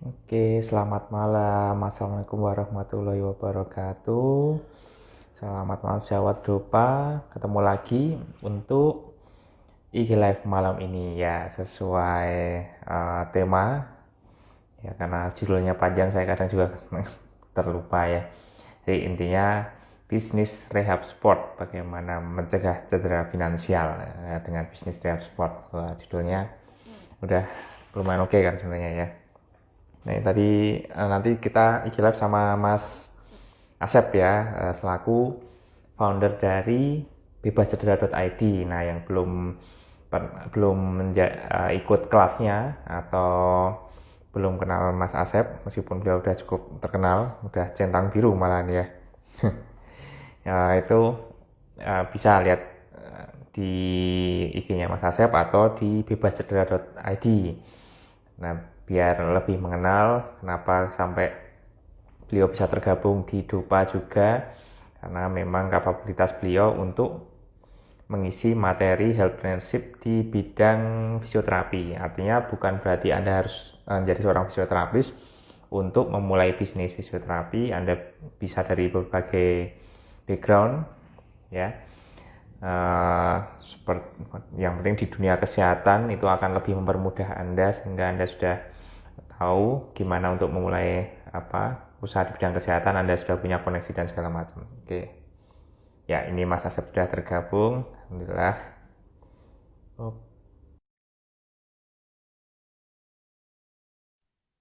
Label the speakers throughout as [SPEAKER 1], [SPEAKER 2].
[SPEAKER 1] Oke, selamat malam. Assalamualaikum warahmatullahi wabarakatuh. Selamat malam Jawat Dopa. Ketemu lagi untuk IG Live malam ini ya sesuai tema ya karena judulnya panjang saya kadang juga terlupa ya. Jadi intinya bisnis rehab sport bagaimana mencegah cedera finansial ya, dengan bisnis rehab sport. Wah, judulnya udah lumayan oke kan sebenarnya ya. Nah, tadi nanti kita IG live sama Mas Asep ya, selaku founder dari bebascedera.id. Nah, yang belum ikut kelasnya atau belum kenal Mas Asep, meskipun beliau udah cukup terkenal, udah centang biru malahan ya. Ya, itu bisa lihat di IG-nya Mas Asep atau di bebascedera.id. Nah, biar lebih mengenal kenapa sampai beliau bisa tergabung di Dopa juga, karena memang kapabilitas beliau untuk mengisi materi healthpreneurship di bidang fisioterapi. Artinya bukan berarti Anda harus menjadi seorang fisioterapis untuk memulai bisnis fisioterapi. Anda bisa dari berbagai background ya. Seperti yang penting di dunia kesehatan itu akan lebih mempermudah Anda sehingga Anda sudah tahu gimana untuk memulai usaha di bidang kesehatan. Anda sudah punya koneksi dan segala macam. Oke. Ya, ini Mas Asep sudah tergabung. Alhamdulillah. Oh,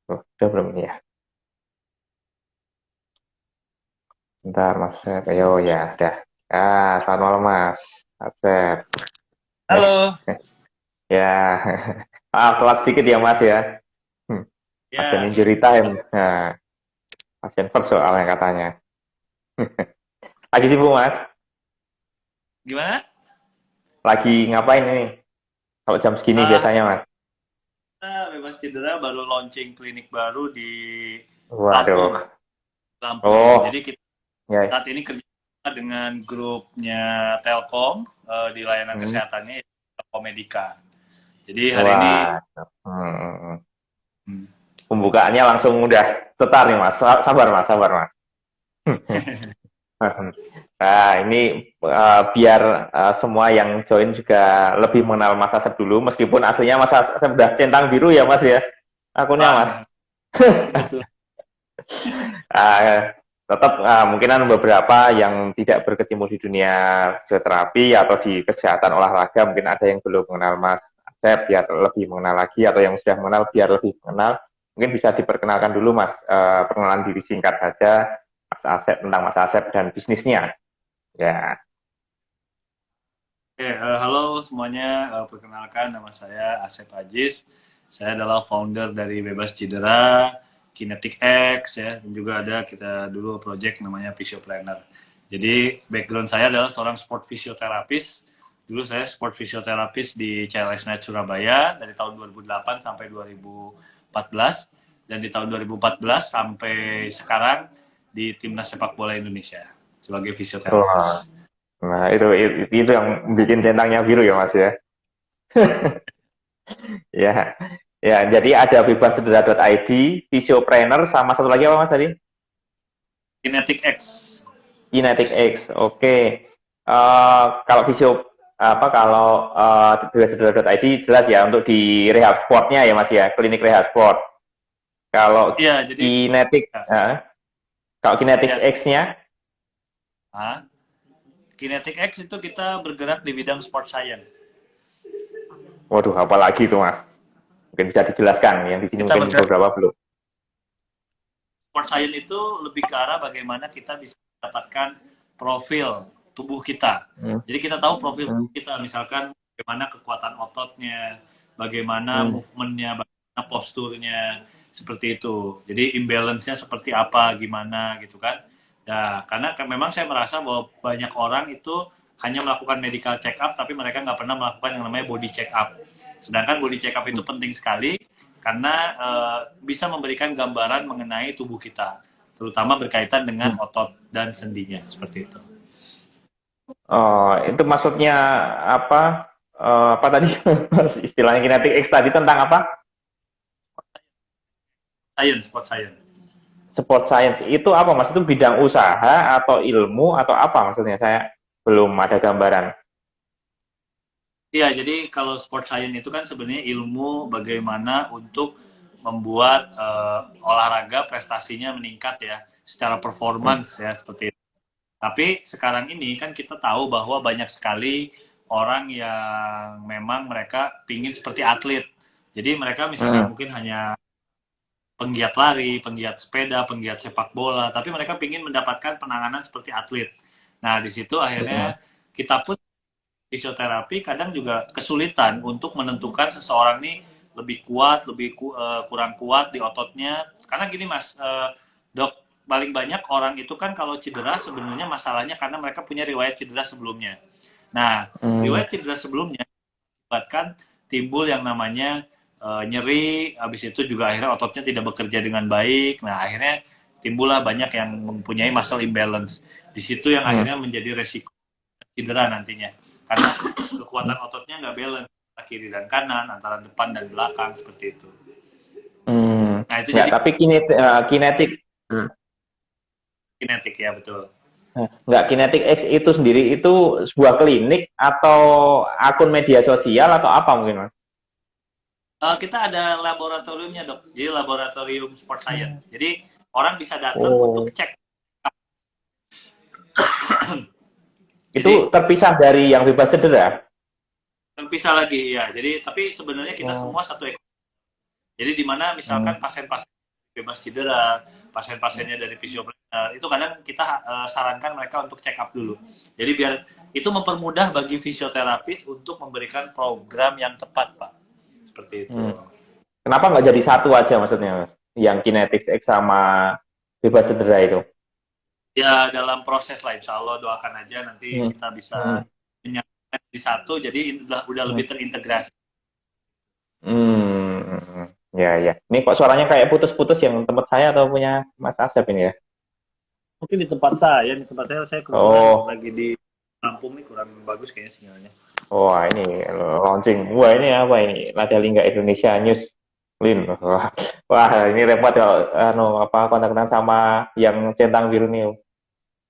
[SPEAKER 1] udah belum ini ya? Bentar, Mas Asep. Ayo ya, udah. Selamat malam Mas Asep.
[SPEAKER 2] Halo,
[SPEAKER 1] Ya. Telat sedikit ya Mas ya. Pasien
[SPEAKER 2] ya,
[SPEAKER 1] injury time. Nah, pasien first soalnya katanya. Lagi sibuk Mas?
[SPEAKER 2] gimana?
[SPEAKER 1] Lagi ngapain ini? Kalau jam segini
[SPEAKER 2] Ah,
[SPEAKER 1] biasanya Mas?
[SPEAKER 2] kita bebas cedera baru launching klinik baru di
[SPEAKER 1] Waduh.
[SPEAKER 2] Lampung, Lampung.
[SPEAKER 1] Oh,
[SPEAKER 2] Jadi kita
[SPEAKER 1] ya.
[SPEAKER 2] saat ini kerja dengan grupnya Telkom di layanan
[SPEAKER 1] Hmm.
[SPEAKER 2] kesehatannya Telkom Medika. Jadi hari ini
[SPEAKER 1] Wah. Hmm.
[SPEAKER 2] hmm,
[SPEAKER 1] Pembukaannya langsung udah tetar nih Mas. Sabar Mas, sabar Mas. Nah, ini biar semua yang join juga lebih mengenal Mas Asep dulu, meskipun aslinya Mas Asep udah centang biru ya Mas ya, akunnya Mas.
[SPEAKER 2] Bang, betul.
[SPEAKER 1] Uh, Tetap mungkinan beberapa yang tidak berkecimpung di dunia fisioterapi atau di kesehatan olahraga, mungkin ada yang belum mengenal Mas Asep, biar lebih mengenal lagi, atau yang sudah mengenal biar lebih mengenal. Mungkin bisa diperkenalkan dulu Mas, perkenalan diri singkat saja, Mas Asep, tentang Mas Asep dan bisnisnya. Ya.
[SPEAKER 2] Oke, halo semuanya. Perkenalkan nama saya Asep Ajis. Saya adalah founder dari Bebas Cedera, Kinetic X ya, dan juga ada kita dulu project namanya Physioplanner. Jadi background saya adalah seorang sport fisioterapis. Dulu saya sport fisioterapis di CLS Night Surabaya dari tahun 2008 sampai 2014, dan di tahun 2014 sampai sekarang di Timnas Sepak Bola Indonesia sebagai fisioterapis.
[SPEAKER 1] Wah. Nah, itu yang bikin centangnya biru ya, Mas ya. Ya. Ya, jadi ada bebascedera.id, Physiopreneur sama satu lagi apa Mas tadi?
[SPEAKER 2] Kinetic X.
[SPEAKER 1] Kinetic X. Oke. Kalau kalau bebascedera.id jelas ya untuk di rehab sportnya ya Mas ya, klinik rehab sport. Kalau
[SPEAKER 2] Iya, jadi
[SPEAKER 1] Kinetic
[SPEAKER 2] ya,
[SPEAKER 1] kalau Kinetic
[SPEAKER 2] ya.
[SPEAKER 1] X-nya,
[SPEAKER 2] Kinetic X itu kita bergerak di bidang sport science.
[SPEAKER 1] waduh, apa lagi itu Mas? Mungkin bisa dijelaskan, yang di sini
[SPEAKER 2] Kita
[SPEAKER 1] mungkin
[SPEAKER 2] bergerak
[SPEAKER 1] beberapa belum.
[SPEAKER 2] sport science itu lebih ke arah bagaimana kita bisa mendapatkan profil tubuh kita.
[SPEAKER 1] Hmm.
[SPEAKER 2] Jadi kita tahu profil
[SPEAKER 1] Hmm.
[SPEAKER 2] kita, misalkan bagaimana kekuatan ototnya, bagaimana
[SPEAKER 1] Hmm.
[SPEAKER 2] movementnya, bagaimana posturnya, seperti itu. Jadi imbalance-nya seperti apa, gimana gitu kan. Nah, karena memang saya merasa bahwa banyak orang itu hanya melakukan medical check up, tapi mereka nggak pernah melakukan yang namanya body check up. Sedangkan body check up itu penting sekali karena bisa memberikan gambaran mengenai tubuh kita, terutama berkaitan dengan
[SPEAKER 1] Hmm.
[SPEAKER 2] otot dan sendinya, seperti itu.
[SPEAKER 1] Oh, itu maksudnya apa? Apa tadi? Istilahnya kinetic X tadi tentang apa?
[SPEAKER 2] sport science.
[SPEAKER 1] Sport science itu apa mas? Itu bidang usaha atau ilmu atau apa maksudnya? Saya belum ada gambaran.
[SPEAKER 2] Iya, jadi kalau sport science itu kan sebenarnya ilmu bagaimana untuk membuat olahraga prestasinya meningkat ya, secara
[SPEAKER 1] Hmm.
[SPEAKER 2] performance ya seperti itu. Tapi sekarang ini kan kita tahu bahwa banyak sekali orang yang memang mereka pingin seperti atlet. Jadi mereka misalkan
[SPEAKER 1] Hmm.
[SPEAKER 2] mungkin hanya penggiat lari, penggiat sepeda, penggiat sepak bola, tapi mereka ingin mendapatkan penanganan seperti atlet. Nah, di situ
[SPEAKER 1] Hmm.
[SPEAKER 2] akhirnya kita pun fisioterapi kadang juga kesulitan untuk menentukan seseorang ini lebih kuat, kurang kuat di ototnya. Karena gini Mas, dok, paling banyak orang itu kan kalau cedera sebenarnya masalahnya karena mereka punya riwayat cedera sebelumnya. Nah,
[SPEAKER 1] Hmm.
[SPEAKER 2] riwayat cedera sebelumnya menyebabkan timbul yang namanya nyeri, habis itu juga akhirnya ototnya tidak bekerja dengan baik. Nah, akhirnya timbullah banyak yang mempunyai muscle imbalance. Di situ yang
[SPEAKER 1] Hmm.
[SPEAKER 2] akhirnya menjadi resiko cedera nantinya. Karena kekuatan ototnya nggak balance antara kiri dan kanan, antara depan dan belakang seperti itu.
[SPEAKER 1] Hmm.
[SPEAKER 2] Nah, itu
[SPEAKER 1] Nggak,
[SPEAKER 2] jadi
[SPEAKER 1] tapi kinetik. Hmm.
[SPEAKER 2] kinetik ya betul.
[SPEAKER 1] Nggak, Kinetic X itu sendiri itu sebuah klinik atau akun media sosial atau apa mungkin mas?
[SPEAKER 2] Kita ada laboratoriumnya dok, jadi laboratorium sport science. Jadi orang bisa datang untuk
[SPEAKER 1] Oh,
[SPEAKER 2] cek.
[SPEAKER 1] itu
[SPEAKER 2] Jadi
[SPEAKER 1] terpisah dari yang bebas cedera?
[SPEAKER 2] terpisah lagi ya. Jadi tapi sebenarnya kita
[SPEAKER 1] Oh.
[SPEAKER 2] semua satu ekor. Jadi di mana
[SPEAKER 1] Hmm.
[SPEAKER 2] misalkan pasien-pasien bebas cedera, pasien-pasiennya dari fisioterapi, itu kadang kita sarankan mereka untuk check up dulu. Jadi biar itu mempermudah bagi fisioterapis untuk memberikan program yang tepat, Pak. Seperti itu.
[SPEAKER 1] Hmm. Kenapa nggak jadi satu aja maksudnya mas? Yang Kinetics X sama bebas cedera itu?
[SPEAKER 2] Ya dalam proses lah, insya Allah doakan aja nanti
[SPEAKER 1] Hmm.
[SPEAKER 2] kita bisa
[SPEAKER 1] Hmm.
[SPEAKER 2] menyatukan di satu, jadi udah
[SPEAKER 1] Hmm.
[SPEAKER 2] lebih terintegrasi.
[SPEAKER 1] Hmm. Ya, ya. Ini kok suaranya kayak putus-putus yang tempat saya atau punya Mas Asep ini ya?
[SPEAKER 2] Mungkin di tempat saya kebetulan
[SPEAKER 1] Oh,
[SPEAKER 2] lagi di Lampung nih kurang bagus kayaknya sinyalnya.
[SPEAKER 1] wah ini launching. Wah ini apa ini? Lada Lingga Indonesia News. Lin. Wah, wah ini repot kalau apa kontak-kontak sama yang centang biru nih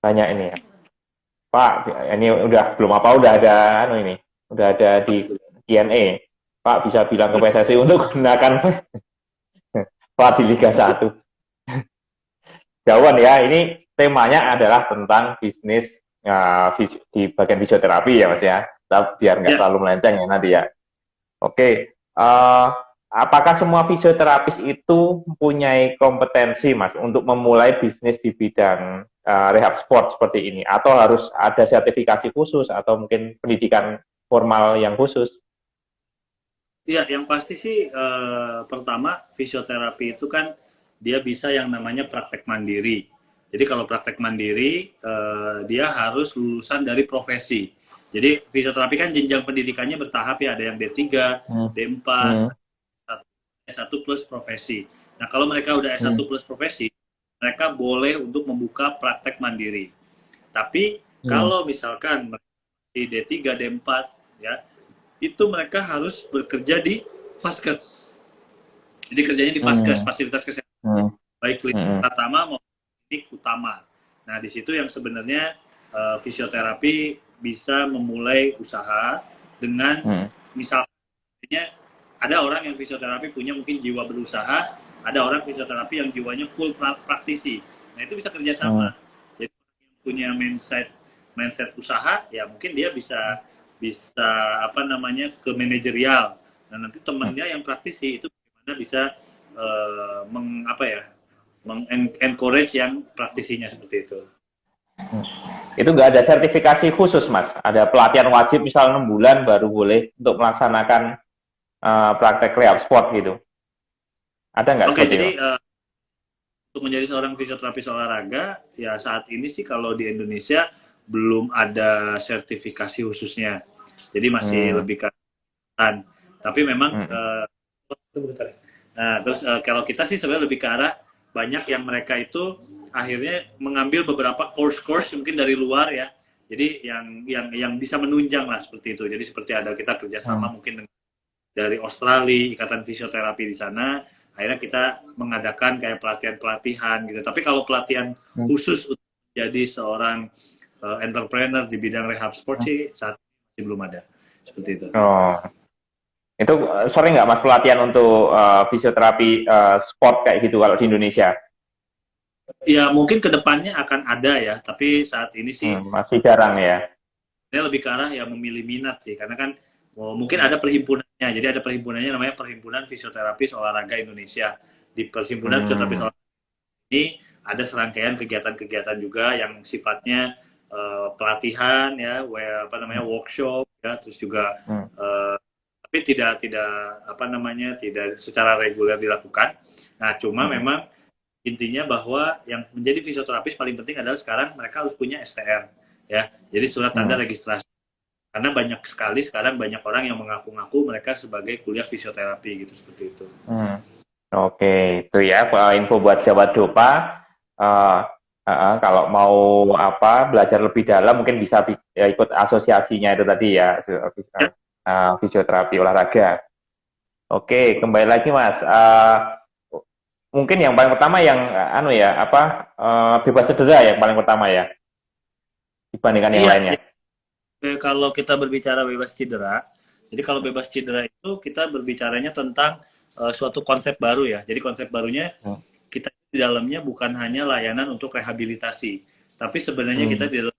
[SPEAKER 1] banyak ini ya. Pak, ini udah belum apa udah ada ini. Udah ada di Q&A. Pak bisa bilang ke PSSI untuk gunakan Pak di Liga 1. Jauhan ya, ini temanya adalah tentang bisnis di bagian fisioterapi ya mas ya. Biar nggak
[SPEAKER 2] Ya,
[SPEAKER 1] terlalu melenceng ya nanti ya. Oke, apakah semua fisioterapis itu mempunyai kompetensi mas untuk memulai bisnis di bidang rehab sport seperti ini? Atau harus ada sertifikasi khusus atau mungkin pendidikan formal yang khusus?
[SPEAKER 2] iya, yang pasti sih pertama fisioterapi itu kan dia bisa yang namanya praktek mandiri. Jadi kalau praktek mandiri dia harus lulusan dari profesi. Jadi fisioterapi kan jenjang pendidikannya bertahap ya, ada yang D3,
[SPEAKER 1] Hmm.
[SPEAKER 2] D4,
[SPEAKER 1] Hmm.
[SPEAKER 2] S1 plus profesi. Nah, kalau mereka udah
[SPEAKER 1] Hmm.
[SPEAKER 2] S1 plus profesi, mereka boleh untuk membuka praktek mandiri. Tapi
[SPEAKER 1] Hmm.
[SPEAKER 2] kalau misalkan di D3, D4 ya, itu mereka harus bekerja di Vaskes. Jadi kerjanya di Vaskes,
[SPEAKER 1] Hmm.
[SPEAKER 2] fasilitas kesehatan,
[SPEAKER 1] Hmm.
[SPEAKER 2] baik klinik
[SPEAKER 1] Hmm.
[SPEAKER 2] pertama maupun klinik utama. Nah, di situ yang sebenarnya fisioterapi bisa memulai usaha dengan
[SPEAKER 1] Hmm.
[SPEAKER 2] misalnya ada orang yang fisioterapi punya mungkin jiwa berusaha, ada orang fisioterapi yang jiwanya full praktisi. Nah, itu bisa
[SPEAKER 1] Hmm.
[SPEAKER 2] kerjasama. Jadi yang punya mindset mindset usaha, ya mungkin dia bisa bisa apa namanya ke manajerial. Nah, nanti
[SPEAKER 1] Hmm.
[SPEAKER 2] temennya yang praktisi itu bagaimana bisa apa ya encourage yang praktisinya seperti itu.
[SPEAKER 1] Hmm. Itu nggak ada sertifikasi khusus, Mas. Ada pelatihan wajib, misal 6 bulan baru boleh untuk melaksanakan praktek rehab sport gitu. Ada nggak
[SPEAKER 2] Oke,
[SPEAKER 1] seperti itu?
[SPEAKER 2] jadi untuk menjadi seorang fisioterapis olahraga, ya saat ini sih kalau di Indonesia belum ada sertifikasi khususnya. Jadi masih
[SPEAKER 1] Hmm.
[SPEAKER 2] lebih kan. Tapi memang
[SPEAKER 1] Hmm.
[SPEAKER 2] nah, terus kalau kita sih sebenarnya lebih ke arah banyak yang mereka itu akhirnya mengambil beberapa course-course mungkin dari luar ya. Jadi yang bisa menunjang lah seperti itu. Jadi seperti ada kita
[SPEAKER 1] Hmm.
[SPEAKER 2] kerjasama mungkin dengan dari Australia, Ikatan Fisioterapi di sana, akhirnya kita mengadakan kayak pelatihan-pelatihan gitu. Tapi kalau pelatihan
[SPEAKER 1] Hmm.
[SPEAKER 2] khusus untuk jadi seorang entrepreneur di bidang rehab sport sih saat ini masih belum ada seperti itu.
[SPEAKER 1] Oh, itu sering nggak Mas pelatihan untuk fisioterapi sport kayak gitu kalau di Indonesia?
[SPEAKER 2] Ya mungkin kedepannya akan ada ya, tapi saat ini sih
[SPEAKER 1] Masih jarang ya.
[SPEAKER 2] saya lebih ke arah ya memilih minat sih, karena kan mungkin ada perhimpunannya. Jadi ada perhimpunannya namanya Perhimpunan Fisioterapis Olahraga Indonesia. Di Perhimpunan Fisioterapis
[SPEAKER 1] Hmm.
[SPEAKER 2] Olahraga ini ada serangkaian kegiatan-kegiatan juga yang sifatnya pelatihan ya, apa namanya workshop ya, terus juga
[SPEAKER 1] Hmm.
[SPEAKER 2] tapi tidak apa namanya tidak secara reguler dilakukan. Nah, cuma
[SPEAKER 1] Hmm.
[SPEAKER 2] memang intinya bahwa yang menjadi fisioterapis paling penting adalah sekarang mereka harus punya STR ya. Jadi surat tanda
[SPEAKER 1] Hmm.
[SPEAKER 2] registrasi. Karena banyak sekali sekarang banyak orang yang mengaku-ngaku mereka sebagai kuliah fisioterapi gitu seperti itu.
[SPEAKER 1] Hmm. Oke, itu ya info buat Jawa Dopa. Eh, kalau mau apa belajar lebih dalam mungkin bisa ya, ikut asosiasinya itu tadi ya,
[SPEAKER 2] Ya,
[SPEAKER 1] fisioterapi olahraga. Oke, kembali lagi Mas. Mungkin yang paling pertama yang anu ya apa bebas cedera yang paling pertama ya dibandingkan yang
[SPEAKER 2] iya,
[SPEAKER 1] lainnya.
[SPEAKER 2] ya. Kalau kita berbicara bebas cedera, jadi kalau bebas cedera itu kita berbicaranya tentang suatu konsep baru ya. Jadi konsep barunya
[SPEAKER 1] Hmm.
[SPEAKER 2] kita di dalamnya bukan hanya layanan untuk rehabilitasi, tapi sebenarnya kita
[SPEAKER 1] Hmm.
[SPEAKER 2] di dalam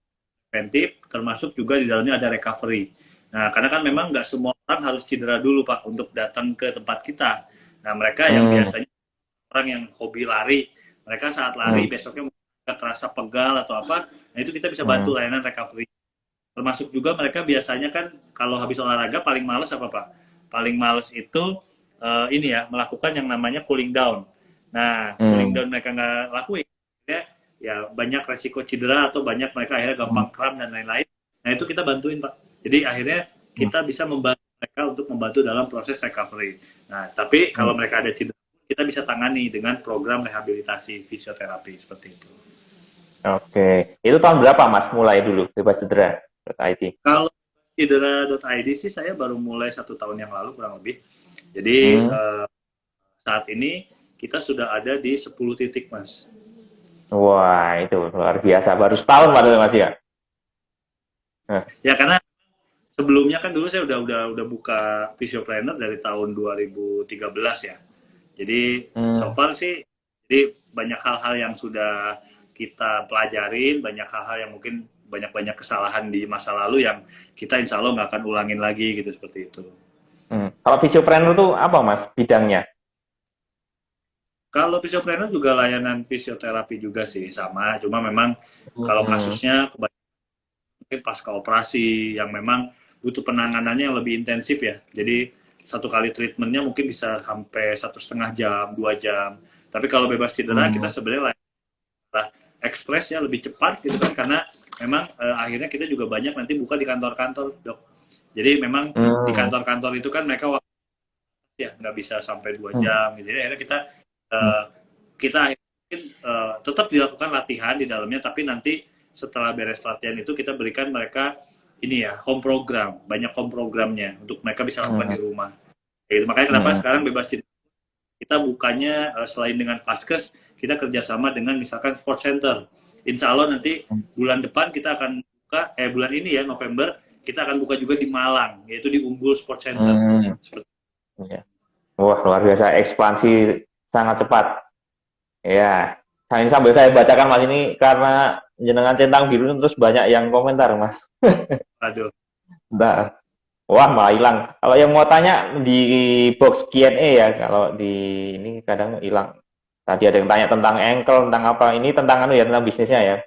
[SPEAKER 2] preventif, termasuk juga di dalamnya ada recovery. Nah, karena kan memang nggak semua orang harus cedera dulu Pak untuk datang ke tempat kita. Nah, mereka yang
[SPEAKER 1] Hmm.
[SPEAKER 2] biasanya orang yang hobi lari, mereka saat lari
[SPEAKER 1] Hmm.
[SPEAKER 2] besoknya nggak terasa pegal atau apa, nah itu kita bisa
[SPEAKER 1] Hmm.
[SPEAKER 2] bantu layanan recovery. Termasuk juga mereka biasanya kan kalau habis olahraga paling males apa Pak? Paling males itu ini ya, melakukan yang namanya cooling down. Nah, cooling
[SPEAKER 1] Hmm.
[SPEAKER 2] down mereka nggak lakuin, ya banyak resiko cedera atau banyak mereka akhirnya
[SPEAKER 1] Hmm.
[SPEAKER 2] gampang kram dan lain-lain. Nah, itu kita bantuin Pak. Jadi akhirnya
[SPEAKER 1] Hmm.
[SPEAKER 2] kita bisa membantu mereka untuk membantu dalam proses recovery. Nah, tapi kalau
[SPEAKER 1] Hmm.
[SPEAKER 2] mereka ada cedera, kita bisa tangani dengan program rehabilitasi fisioterapi seperti itu.
[SPEAKER 1] Oke, itu tahun berapa Mas mulai dulu bebas cedera IT?
[SPEAKER 2] Kalau cedera.id sih saya baru mulai 1 tahun yang lalu kurang lebih. Jadi
[SPEAKER 1] Hmm.
[SPEAKER 2] saat ini kita sudah ada di 10 titik Mas.
[SPEAKER 1] Wah, itu luar biasa. Baru setahun padahal Mas ya. Nah.
[SPEAKER 2] Ya karena sebelumnya kan dulu saya udah buka Physiopreneur dari tahun 2013 ya. Jadi so
[SPEAKER 1] Hmm.
[SPEAKER 2] far sih jadi banyak hal-hal yang sudah kita pelajarin, banyak hal-hal yang mungkin banyak-banyak kesalahan di masa lalu yang kita insya Allah nggak akan ulangin lagi gitu seperti itu.
[SPEAKER 1] Hmm. Kalau fisiopreneur itu apa Mas bidangnya?
[SPEAKER 2] Kalau fisiopreneur juga layanan fisioterapi juga sih sama, cuma memang kalau
[SPEAKER 1] Hmm.
[SPEAKER 2] kasusnya mungkin pasca operasi yang memang butuh penanganannya yang lebih intensif ya. Jadi satu kali treatmentnya mungkin bisa sampai 1,5 jam, 2 jam. Tapi kalau bebas cedera kita
[SPEAKER 1] Hmm.
[SPEAKER 2] sebenarnya ekspres ya lebih cepat gitu kan karena memang akhirnya kita juga banyak nanti buka di kantor-kantor dok. Jadi memang di
[SPEAKER 1] Hmm.
[SPEAKER 2] kantor-kantor itu kan mereka ya nggak bisa sampai dua
[SPEAKER 1] Hmm.
[SPEAKER 2] jam gitu. Jadi akhirnya
[SPEAKER 1] Hmm.
[SPEAKER 2] uh, kita tetap dilakukan latihan di dalamnya, tapi nanti setelah beres latihan itu kita berikan mereka ini ya home program, banyak home programnya untuk mereka bisa lakukan di
[SPEAKER 1] Hmm.
[SPEAKER 2] rumah. Gitu. Makanya kenapa
[SPEAKER 1] Hmm.
[SPEAKER 2] sekarang bebas kita bukanya selain dengan Vaskes, kita kerjasama dengan misalkan Sport Center. Insya Allah nanti bulan depan kita akan buka, bulan ini ya November, kita akan buka juga di Malang, yaitu di Unggul Sport Center.
[SPEAKER 1] Hmm.
[SPEAKER 2] Seperti
[SPEAKER 1] Ya. Wah, luar biasa ekspansi sangat cepat. Ya, ini sambil saya bacakan Mas ini karena jenengan centang biru terus banyak yang komentar Mas.
[SPEAKER 2] aduh,
[SPEAKER 1] Bentar. Wah, malah hilang. Kalau yang mau tanya di box Q&A ya, kalau di ini kadang hilang. Tadi ada yang tanya tentang ankle, tentang apa. Ini tentang anu ya, tentang bisnisnya ya.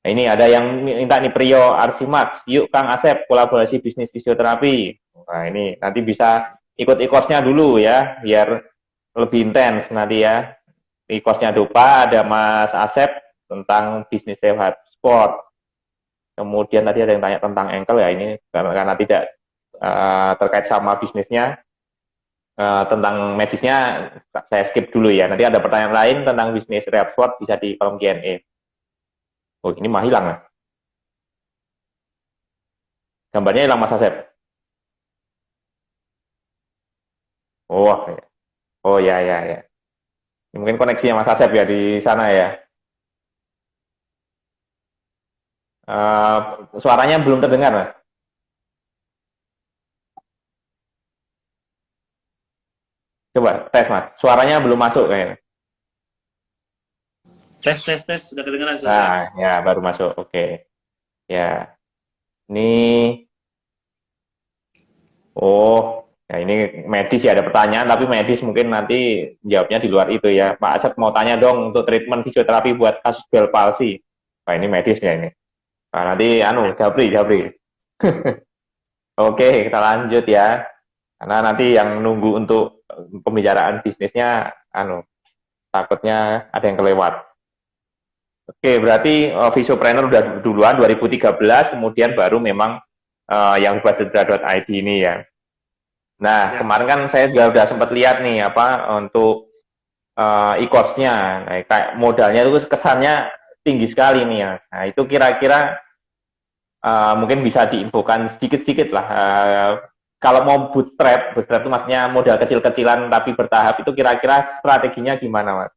[SPEAKER 1] Nah, ini ada yang minta nih Prio Arsimax. Yuk Kang Asep, kolaborasi bisnis fisioterapi. Nah, ini nanti bisa ikut ikosnya dulu ya, biar lebih intens nanti ya. Ikosnya Dopa, ada Mas Asep tentang bisnis rehab sport. Kemudian tadi ada yang tanya tentang ankle ya, ini karena tidak terkait sama bisnisnya, tentang medisnya saya skip dulu ya. Nanti ada pertanyaan lain tentang bisnis rehab sport bisa di kolom Q&A. Oh, ini mah hilang. Gambarnya hilang Mas Asep. Oh, ya. Oh ya ya ya. Mungkin koneksinya Mas Asep ya di sana ya. Eh, Suaranya belum terdengar, Mas. Coba tes, Mas. Suaranya belum masuk kayaknya.
[SPEAKER 2] Tes, tes, tes. Sudah kedengaran suara saya?
[SPEAKER 1] Nah, ya baru masuk. Oke. Ya, ini oh, ya ini medis ya ada pertanyaan tapi medis mungkin nanti jawabnya di luar itu ya. Pak Asep mau tanya dong untuk treatment fisioterapi buat kasus Bell palsy. Wah, ini medis ya ini. Nah, nanti
[SPEAKER 2] Ya.
[SPEAKER 1] Jabri, Jabri. Oke, kita lanjut ya. Karena nanti yang nunggu untuk pembicaraan bisnisnya takutnya ada yang kelewat. Oke, berarti Visiopreneur udah duluan 2013, kemudian baru memang yang budgetbra.id ini ya. Nah,
[SPEAKER 2] Ya.
[SPEAKER 1] kemarin kan saya juga udah sempat lihat nih apa untuk e-course-nya. Nah, kayak modalnya itu kesannya tinggi sekali nih ya. Nah, itu kira-kira mungkin bisa diinfokan sedikit-sedikit lah. Kalau mau bootstrap itu maksudnya modal kecil-kecilan tapi bertahap itu kira-kira strateginya gimana, Mas?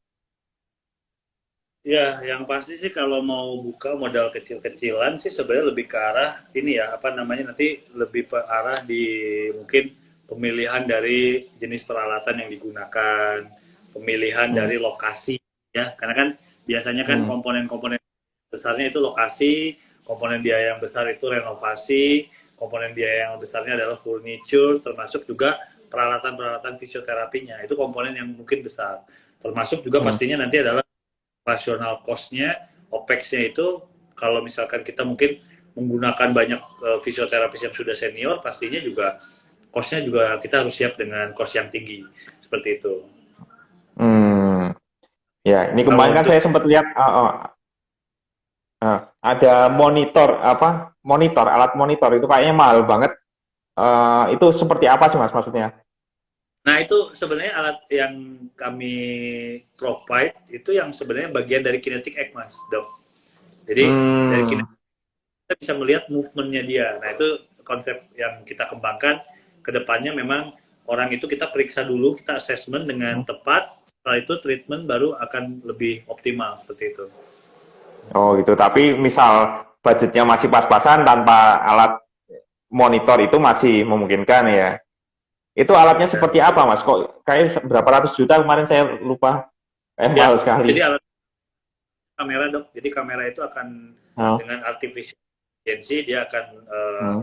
[SPEAKER 2] Ya, yang pasti sih kalau mau buka modal kecil-kecilan sih sebenarnya lebih ke arah ini ya, apa namanya nanti lebih ke arah di mungkin pemilihan dari jenis peralatan yang digunakan, pemilihan
[SPEAKER 1] Hmm.
[SPEAKER 2] dari lokasi ya, karena kan biasanya kan
[SPEAKER 1] Hmm.
[SPEAKER 2] komponen-komponen besarnya itu lokasi, komponen biaya yang besar itu renovasi, komponen biaya yang besarnya adalah furniture, termasuk juga peralatan-peralatan fisioterapinya. Itu komponen yang mungkin besar. Termasuk juga
[SPEAKER 1] Hmm.
[SPEAKER 2] pastinya nanti adalah rasional cost-nya, OPEX-nya itu kalau misalkan kita mungkin menggunakan banyak fisioterapis yang sudah senior, pastinya juga cost-nya juga kita harus siap dengan cost yang tinggi. Seperti itu.
[SPEAKER 1] Hmm. Ya, ini
[SPEAKER 2] Kalau
[SPEAKER 1] kemarin kan
[SPEAKER 2] untuk
[SPEAKER 1] saya sempat lihat ada monitor alat monitor itu kayaknya mahal banget. Itu seperti apa sih, Mas, maksudnya?
[SPEAKER 2] Nah, itu sebenarnya alat yang kami provide itu yang sebenarnya bagian dari kinetic act, Mas, Dok. Jadi dari
[SPEAKER 1] Hmm.
[SPEAKER 2] kinetic kita bisa melihat movementnya dia. Nah, itu konsep yang kita kembangkan ke depannya memang orang itu kita periksa dulu, kita assessment dengan tepat, setelah itu treatment baru akan lebih optimal seperti itu.
[SPEAKER 1] Oh gitu. Tapi misal budgetnya masih pas-pasan tanpa alat monitor itu masih memungkinkan ya. Itu alatnya
[SPEAKER 2] Ya,
[SPEAKER 1] seperti apa, Mas? Kok kayak berapa ratus juta kemarin saya lupa.
[SPEAKER 2] ya.
[SPEAKER 1] Mahal sekali.
[SPEAKER 2] Jadi alat kamera, Dok. Jadi kamera itu akan
[SPEAKER 1] Oh.
[SPEAKER 2] dengan artificial intelligence dia akan
[SPEAKER 1] Hmm.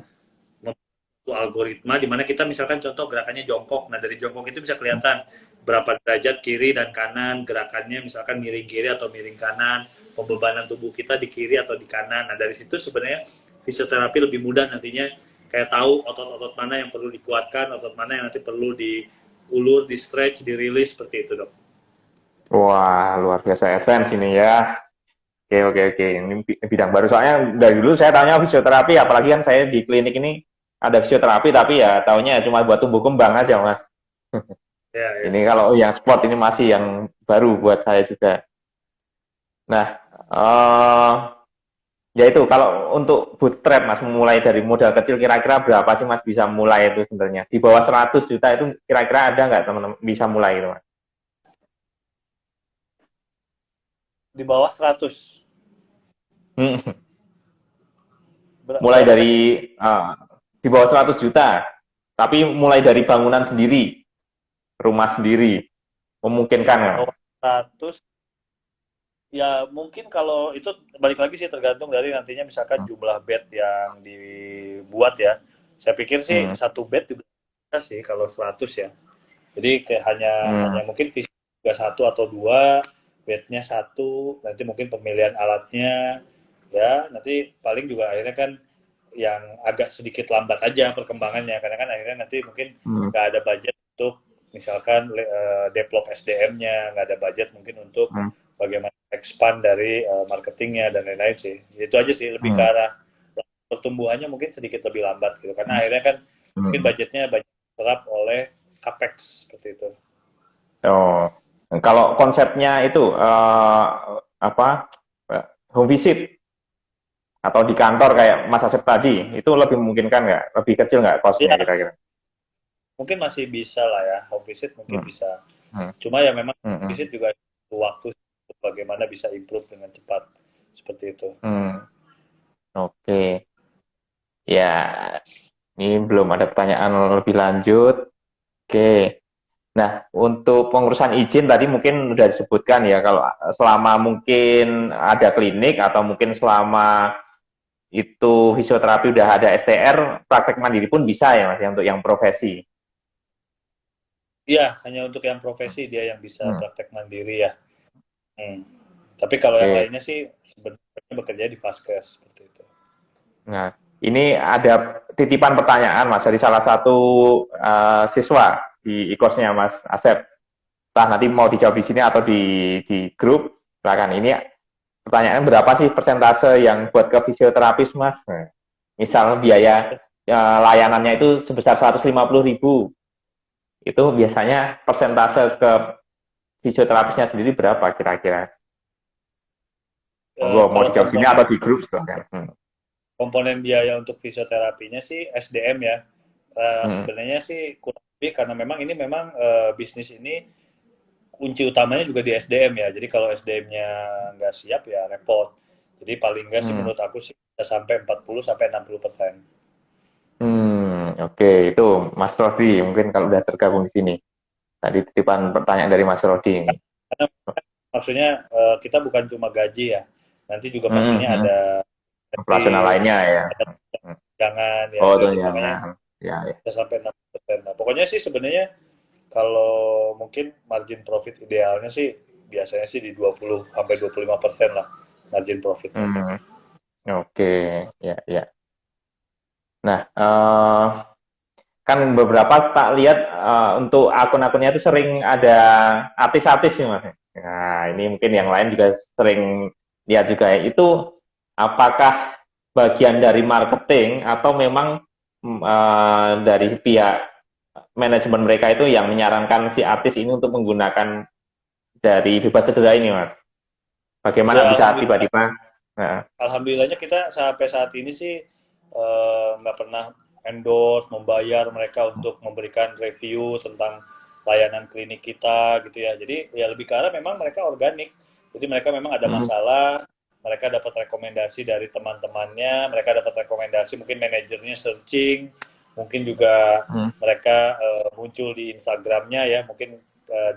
[SPEAKER 2] membentuk algoritma di mana kita misalkan contoh gerakannya jongkok. Nah, dari jongkok itu bisa kelihatan berapa derajat kiri dan kanan gerakannya, misalkan miring kiri atau miring kanan, pembebanan tubuh kita di kiri atau di kanan. Nah, dari situ sebenarnya fisioterapi lebih mudah nantinya kayak tahu otot-otot mana yang perlu dikuatkan, otot mana yang nanti perlu diulur, di stretch, di release seperti itu, Dok.
[SPEAKER 1] Wah, luar biasa advance ini ya. Oke, oke, oke. Ini bidang baru. Soalnya dari dulu saya tanya fisioterapi, apalagi kan saya di klinik ini ada fisioterapi, tapi ya taunya cuma buat tumbuh kembang aja, Mas.
[SPEAKER 2] Ya,
[SPEAKER 1] Ini
[SPEAKER 2] ya.
[SPEAKER 1] kalau yang sport ini masih yang baru buat saya juga. Nah, eh ya itu kalau untuk bootstrap Mas mulai dari modal kecil kira-kira berapa sih Mas bisa mulai itu sebenarnya? Di bawah 100 juta itu kira-kira ada nggak teman-teman bisa mulai itu Mas?
[SPEAKER 2] Di bawah 100.
[SPEAKER 1] Hmm. Mulai
[SPEAKER 2] Berapa
[SPEAKER 1] dari
[SPEAKER 2] tadi?
[SPEAKER 1] eh, di bawah 100 juta, tapi mulai dari bangunan sendiri, rumah sendiri, memungkinkan
[SPEAKER 2] Di
[SPEAKER 1] nggak?
[SPEAKER 2] bawah 100. Ya mungkin kalau itu balik lagi sih tergantung dari nantinya misalkan jumlah bed yang dibuat ya. Saya pikir sih
[SPEAKER 1] Hmm.
[SPEAKER 2] satu bed juga bisa sih kalau 100 ya. Jadi kayak hanya
[SPEAKER 1] Hmm.
[SPEAKER 2] hanya mungkin fisik juga satu atau dua, bednya satu, nanti mungkin pemilihan alatnya ya nanti paling juga akhirnya kan yang agak sedikit lambat aja perkembangannya karena kan akhirnya nanti mungkin
[SPEAKER 1] Hmm.
[SPEAKER 2] nggak ada budget untuk misalkan develop SDM-nya, nggak ada budget mungkin untuk
[SPEAKER 1] Hmm.
[SPEAKER 2] bagaimana expand dari marketingnya dan lain-lain sih. Itu aja sih lebih ke
[SPEAKER 1] Hmm.
[SPEAKER 2] arah pertumbuhannya mungkin sedikit lebih lambat gitu karena akhirnya kan mungkin
[SPEAKER 1] Hmm.
[SPEAKER 2] budgetnya banyak diserap oleh capex seperti itu.
[SPEAKER 1] Oh, kalau konsepnya itu apa home visit atau di kantor kayak Mas Asep tadi, itu lebih memungkinkan nggak? Lebih kecil nggak
[SPEAKER 2] Ya
[SPEAKER 1] cost-nya kira-kira?
[SPEAKER 2] mungkin masih bisa lah ya home visit mungkin
[SPEAKER 1] Hmm.
[SPEAKER 2] bisa.
[SPEAKER 1] Hmm.
[SPEAKER 2] Cuma ya memang
[SPEAKER 1] Hmm. Hmm.
[SPEAKER 2] visit juga butuh waktu untuk bagaimana bisa improve dengan cepat seperti itu.
[SPEAKER 1] Hmm. Oke. Ya, ini belum ada pertanyaan lebih lanjut. Oke. Nah, untuk pengurusan izin tadi mungkin sudah disebutkan ya, kalau selama mungkin ada klinik atau mungkin selama itu fisioterapi udah ada STR, praktek mandiri pun bisa ya Mas, ya, untuk yang profesi.
[SPEAKER 2] Iya, hanya untuk yang profesi dia yang bisa
[SPEAKER 1] Hmm.
[SPEAKER 2] praktek mandiri ya. Hmm. Tapi kalau yang
[SPEAKER 1] Oke.
[SPEAKER 2] lainnya sih sebenarnya bekerja di Vaskes seperti itu.
[SPEAKER 1] Nah, ini ada titipan pertanyaan Mas dari salah satu siswa di ikosnya Mas Asep. Entah nanti mau dijawab di sini atau di grup. Silakan. Ini pertanyaannya, berapa sih persentase yang buat ke fisioterapis Mas? Nah, misal biaya layanannya itu sebesar 150.000. Itu biasanya persentase ke fisioterapisnya sendiri berapa kira-kira? Monggo mau
[SPEAKER 2] Kalau
[SPEAKER 1] dijawab sini atau di grup silakan.
[SPEAKER 2] komponen biaya untuk fisioterapinya sih SDM ya.
[SPEAKER 1] Hmm.
[SPEAKER 2] Sebenarnya sih kurang lebih karena memang ini memang bisnis ini kunci utamanya juga di SDM ya. Jadi kalau SDM-nya nggak siap ya repot. Jadi paling nggak sih
[SPEAKER 1] Hmm.
[SPEAKER 2] menurut aku sih bisa sampai 40 sampai 60%.
[SPEAKER 1] Oke, itu Mas Rodi mungkin kalau udah tergabung di sini. Tadi titipan pertanyaan dari Mas Rodi ini.
[SPEAKER 2] Karena maksudnya kita bukan cuma gaji ya. Nanti juga
[SPEAKER 1] Hmm.
[SPEAKER 2] pastinya
[SPEAKER 1] Hmm.
[SPEAKER 2] ada
[SPEAKER 1] Operasional
[SPEAKER 2] tips,
[SPEAKER 1] lainnya ya.
[SPEAKER 2] ada
[SPEAKER 1] Hmm.
[SPEAKER 2] jangan ya
[SPEAKER 1] Oh,
[SPEAKER 2] itu
[SPEAKER 1] itu
[SPEAKER 2] makanya
[SPEAKER 1] jangan. Ya, ya.
[SPEAKER 2] bisa sampai 60%. Nah, pokoknya sih sebenarnya kalau mungkin margin profit idealnya sih biasanya sih di 20 sampai 25% lah margin profitnya.
[SPEAKER 1] Hmm. Oke, ya, ya. Nah, kan beberapa tak lihat untuk akun-akunnya itu sering ada artis-artis sih Mas. Nah, ini mungkin yang lain juga sering lihat juga ya. Itu apakah bagian dari marketing atau memang dari pihak manajemen mereka itu yang menyarankan si artis ini untuk menggunakan dari bebas cedera ini, Mas? Bagaimana
[SPEAKER 2] Ya
[SPEAKER 1] bisa
[SPEAKER 2] alhamdulillah,
[SPEAKER 1] tiba-tiba? Nah,
[SPEAKER 2] alhamdulillahnya kita sampai saat ini sih nggak pernah endorse, membayar mereka untuk memberikan review tentang layanan klinik kita gitu ya. Jadi ya lebih ke arah memang mereka organik. Jadi mereka memang ada
[SPEAKER 1] hmm,
[SPEAKER 2] masalah, mereka dapat rekomendasi dari teman-temannya, mereka dapat rekomendasi mungkin manajernya searching, mungkin juga
[SPEAKER 1] hmm,
[SPEAKER 2] mereka muncul di Instagramnya ya, mungkin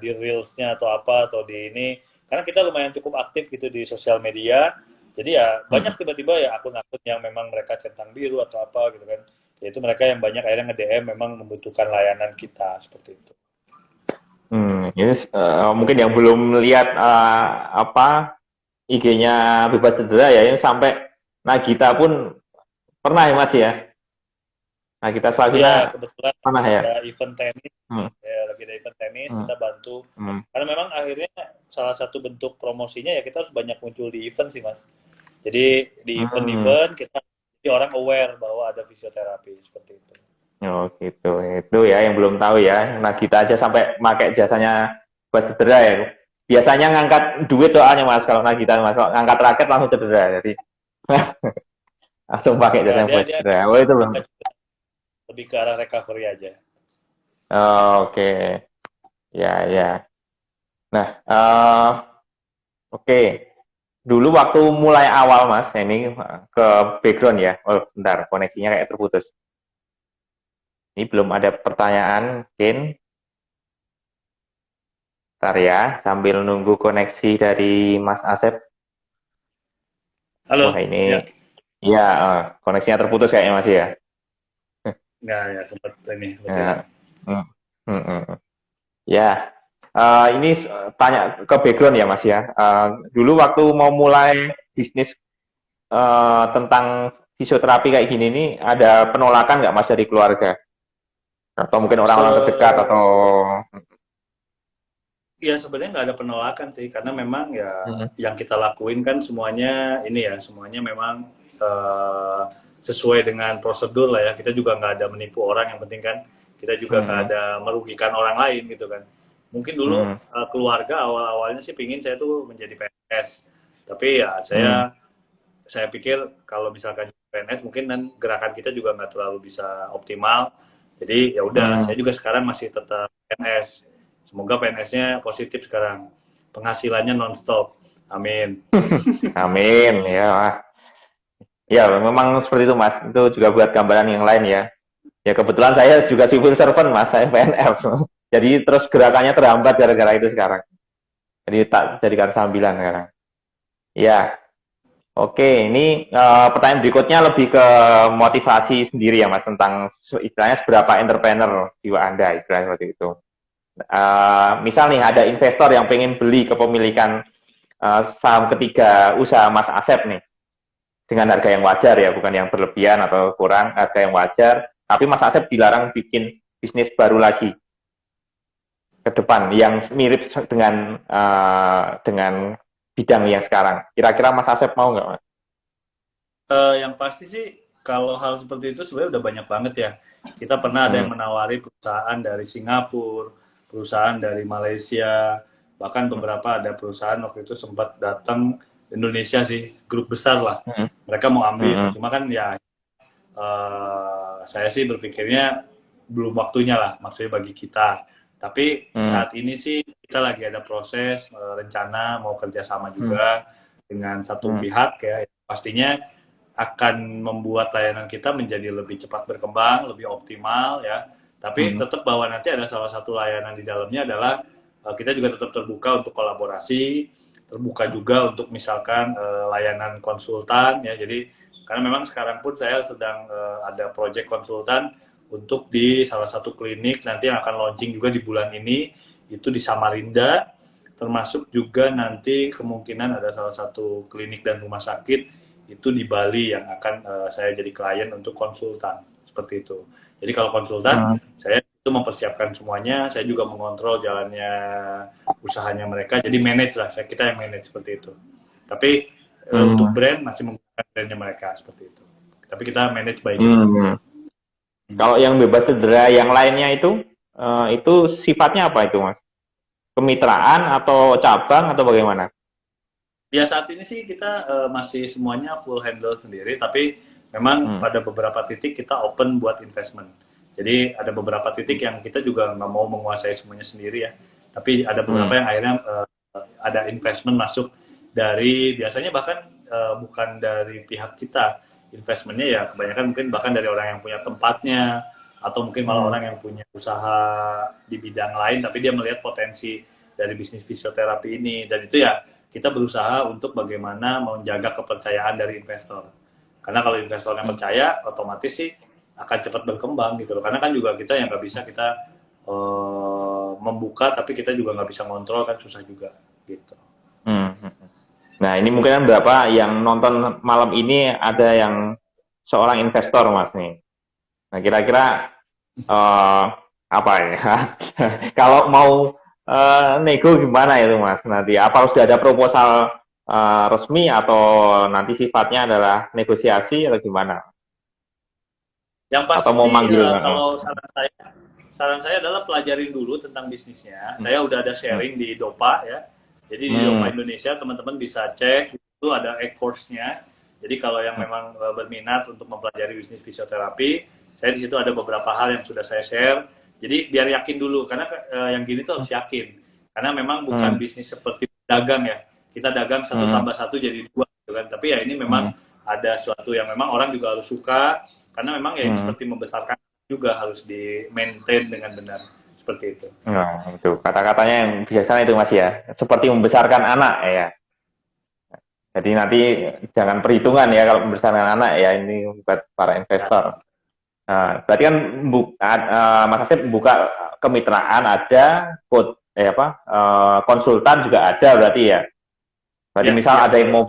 [SPEAKER 2] di reelsnya atau apa atau di ini. Karena kita lumayan cukup aktif gitu di sosial media, jadi ya
[SPEAKER 1] hmm,
[SPEAKER 2] banyak tiba-tiba ya akun-akun yang memang mereka centang biru atau apa gitu kan. Yaitu mereka yang banyak akhirnya nge-DM memang membutuhkan layanan kita seperti itu.
[SPEAKER 1] ini mungkin yang belum lihat apa IG-nya bebas cedera ya, ini sampai Nagita pun pernah ya Mas ya. Nagita
[SPEAKER 2] Iya,
[SPEAKER 1] Slavina
[SPEAKER 2] kebetulan
[SPEAKER 1] pernah ya.
[SPEAKER 2] ada event tenis,
[SPEAKER 1] Hmm,
[SPEAKER 2] ya lagi ada event tenis,
[SPEAKER 1] hmm,
[SPEAKER 2] kita bantu.
[SPEAKER 1] hmm,
[SPEAKER 2] Karena memang akhirnya salah satu bentuk promosinya ya kita harus banyak muncul di event sih mas. Jadi di
[SPEAKER 1] hmm.
[SPEAKER 2] event-event kita jadi orang aware bahwa ada fisioterapi seperti itu.
[SPEAKER 1] Oh gitu, itu ya yang belum tahu ya. Nagita aja sampai pakai jasanya buat cedera ya. Biasanya ngangkat duit soalnya Mas, kalau Nagita Mas, kalau ngangkat raket langsung cedera. Jadi langsung pakai
[SPEAKER 2] Nah,
[SPEAKER 1] jasanya
[SPEAKER 2] dia
[SPEAKER 1] buat
[SPEAKER 2] dia
[SPEAKER 1] cedera. Oh itu belum.
[SPEAKER 2] lebih ke arah recovery aja.
[SPEAKER 1] Oh, oke, ya, ya. Nah, oke. Dulu waktu mulai awal Mas, ini ke background ya. Oh, bentar, koneksinya kayak terputus. Ini belum ada pertanyaan, mungkin. Bentar ya, sambil nunggu koneksi dari Mas Asep. Wah,
[SPEAKER 2] Halo,
[SPEAKER 1] ini
[SPEAKER 2] ya.
[SPEAKER 1] ya koneksinya terputus kayaknya Mas ya.
[SPEAKER 2] Nggak, ya sempat ini, sempat hilang.
[SPEAKER 1] Ya, mm, mm, mm, mm. Ya, ini tanya ke background ya Mas ya. Dulu waktu mau mulai bisnis tentang fisioterapi kayak gini nih, ada penolakan nggak Mas dari keluarga? Atau mungkin orang-orang terdekat
[SPEAKER 2] Se
[SPEAKER 1] atau
[SPEAKER 2] Ya sebenarnya nggak ada penolakan sih, karena memang ya
[SPEAKER 1] hmm,
[SPEAKER 2] yang kita lakuin kan semuanya ini ya, semuanya memang eh, sesuai dengan prosedur lah ya. Kita juga nggak ada menipu orang, yang penting kan kita juga nggak
[SPEAKER 1] hmm,
[SPEAKER 2] ada merugikan orang lain gitu kan. Mungkin dulu
[SPEAKER 1] hmm,
[SPEAKER 2] keluarga awal-awalnya sih pingin saya tuh menjadi PNS, tapi ya
[SPEAKER 1] hmm,
[SPEAKER 2] saya pikir kalau misalkan PNS mungkin dan gerakan kita juga nggak terlalu bisa optimal. Jadi ya udah,
[SPEAKER 1] hmm,
[SPEAKER 2] saya juga sekarang masih tetap PNS. Semoga PNS-nya positif sekarang. Penghasilannya non-stop. Amin.
[SPEAKER 1] Amin ya. Ya, memang seperti itu Mas. Itu juga buat gambaran yang lain ya. Ya kebetulan saya juga civil servant Mas, saya PNS. Jadi terus gerakannya terhambat gara-gara itu sekarang. Jadi tak jadikan sambilan sekarang. Ya, oke. Ini pertanyaan berikutnya lebih ke motivasi sendiri ya Mas, tentang istilahnya seberapa entrepreneur jiwa Anda, istilahnya seperti itu. Misal nih ada investor yang pengen beli kepemilikan saham ketiga usaha Mas Asep nih, dengan harga yang wajar ya, bukan yang berlebihan atau kurang, harga yang wajar. Tapi Mas Asep dilarang bikin bisnis baru lagi ke depan yang mirip dengan bidang yang sekarang. Kira-kira Mas Asep mau nggak, Mas?
[SPEAKER 2] Yang pasti sih kalau hal seperti itu sebenarnya udah banyak banget ya. Kita pernah ada yang menawari perusahaan dari Singapura, perusahaan dari Malaysia, bahkan beberapa ada perusahaan waktu itu sempat datang Indonesia sih, grup besar lah. Mereka mau ambil, cuma kan ya saya sih berpikirnya belum waktunya lah, maksudnya bagi kita. Tapi saat ini sih kita lagi ada proses rencana mau kerjasama juga dengan satu pihak ya, pastinya akan membuat layanan kita menjadi lebih cepat berkembang, lebih optimal ya. Tapi tetap bahwa nanti ada salah satu layanan di dalamnya adalah kita juga tetap terbuka untuk kolaborasi, terbuka juga untuk misalkan layanan konsultan ya. Jadi karena memang sekarang pun saya sedang ada project konsultan untuk di salah satu klinik nanti yang akan launching juga di bulan ini, itu di Samarinda, termasuk juga nanti kemungkinan ada salah satu klinik dan rumah sakit itu di Bali yang akan saya jadi klien untuk konsultan, seperti itu. Jadi kalau konsultan, saya itu mempersiapkan semuanya, saya juga mengontrol jalannya usahanya mereka, jadi manage lah, kita yang manage seperti itu. Tapi untuk brand masih menggunakan brandnya mereka seperti itu. Tapi kita manage baik.
[SPEAKER 1] Kalau yang bebas cedera yang lainnya itu sifatnya apa itu Mas? Kemitraan atau cabang atau bagaimana?
[SPEAKER 2] Ya saat ini sih kita masih semuanya full handle sendiri, tapi memang pada beberapa titik kita open buat investment. Jadi ada beberapa titik yang kita juga nggak mau menguasai semuanya sendiri ya, tapi ada beberapa yang akhirnya ada investment masuk dari biasanya bahkan bukan dari pihak kita, investmentnya ya kebanyakan mungkin bahkan dari orang yang punya tempatnya atau mungkin malah orang yang punya usaha di bidang lain, tapi dia melihat potensi dari bisnis fisioterapi ini, dan itu ya kita berusaha untuk bagaimana menjaga kepercayaan dari investor. Karena kalau investornya percaya, otomatis sih akan cepat berkembang gitu loh. Karena kan juga kita yang nggak bisa kita membuka, tapi kita juga nggak bisa ngontrol, kan susah juga gitu.
[SPEAKER 1] Nah ini mungkin berapa yang nonton malam ini ada yang seorang investor Mas nih. Nah kira-kira apa ya? Kalau mau nego gimana itu Mas nanti? Apa sudah ada proposal resmi atau nanti sifatnya adalah negosiasi atau gimana?
[SPEAKER 2] Yang pasti
[SPEAKER 1] Atau mau
[SPEAKER 2] sih
[SPEAKER 1] manggil?
[SPEAKER 2] kalau saran saya adalah pelajarin dulu tentang bisnisnya. Saya udah ada sharing di Dopa ya. Jadi di Dopa Indonesia teman-teman bisa cek, itu ada e-course-nya. Jadi kalau yang memang berminat untuk mempelajari bisnis fisioterapi, saya di situ ada beberapa hal yang sudah saya share. Jadi biar yakin dulu, karena yang gini tuh harus yakin. Karena memang bukan bisnis seperti dagang ya. Kita dagang 1 tambah 1 jadi 2 gitu kan. Tapi ya ini memang ada suatu yang memang orang juga harus suka, karena memang ya seperti membesarkan juga harus di maintain dengan benar, seperti itu.
[SPEAKER 1] Nah itu kata-katanya yang biasanya itu Mas ya, seperti membesarkan anak ya. Jadi nanti jangan perhitungan ya kalau membesarkan anak ya, ini buat para investor. Nah, berarti kan Mas Asep membuka kemitraan ada, konsultan juga ada berarti ya. Berarti misal ada yang mau,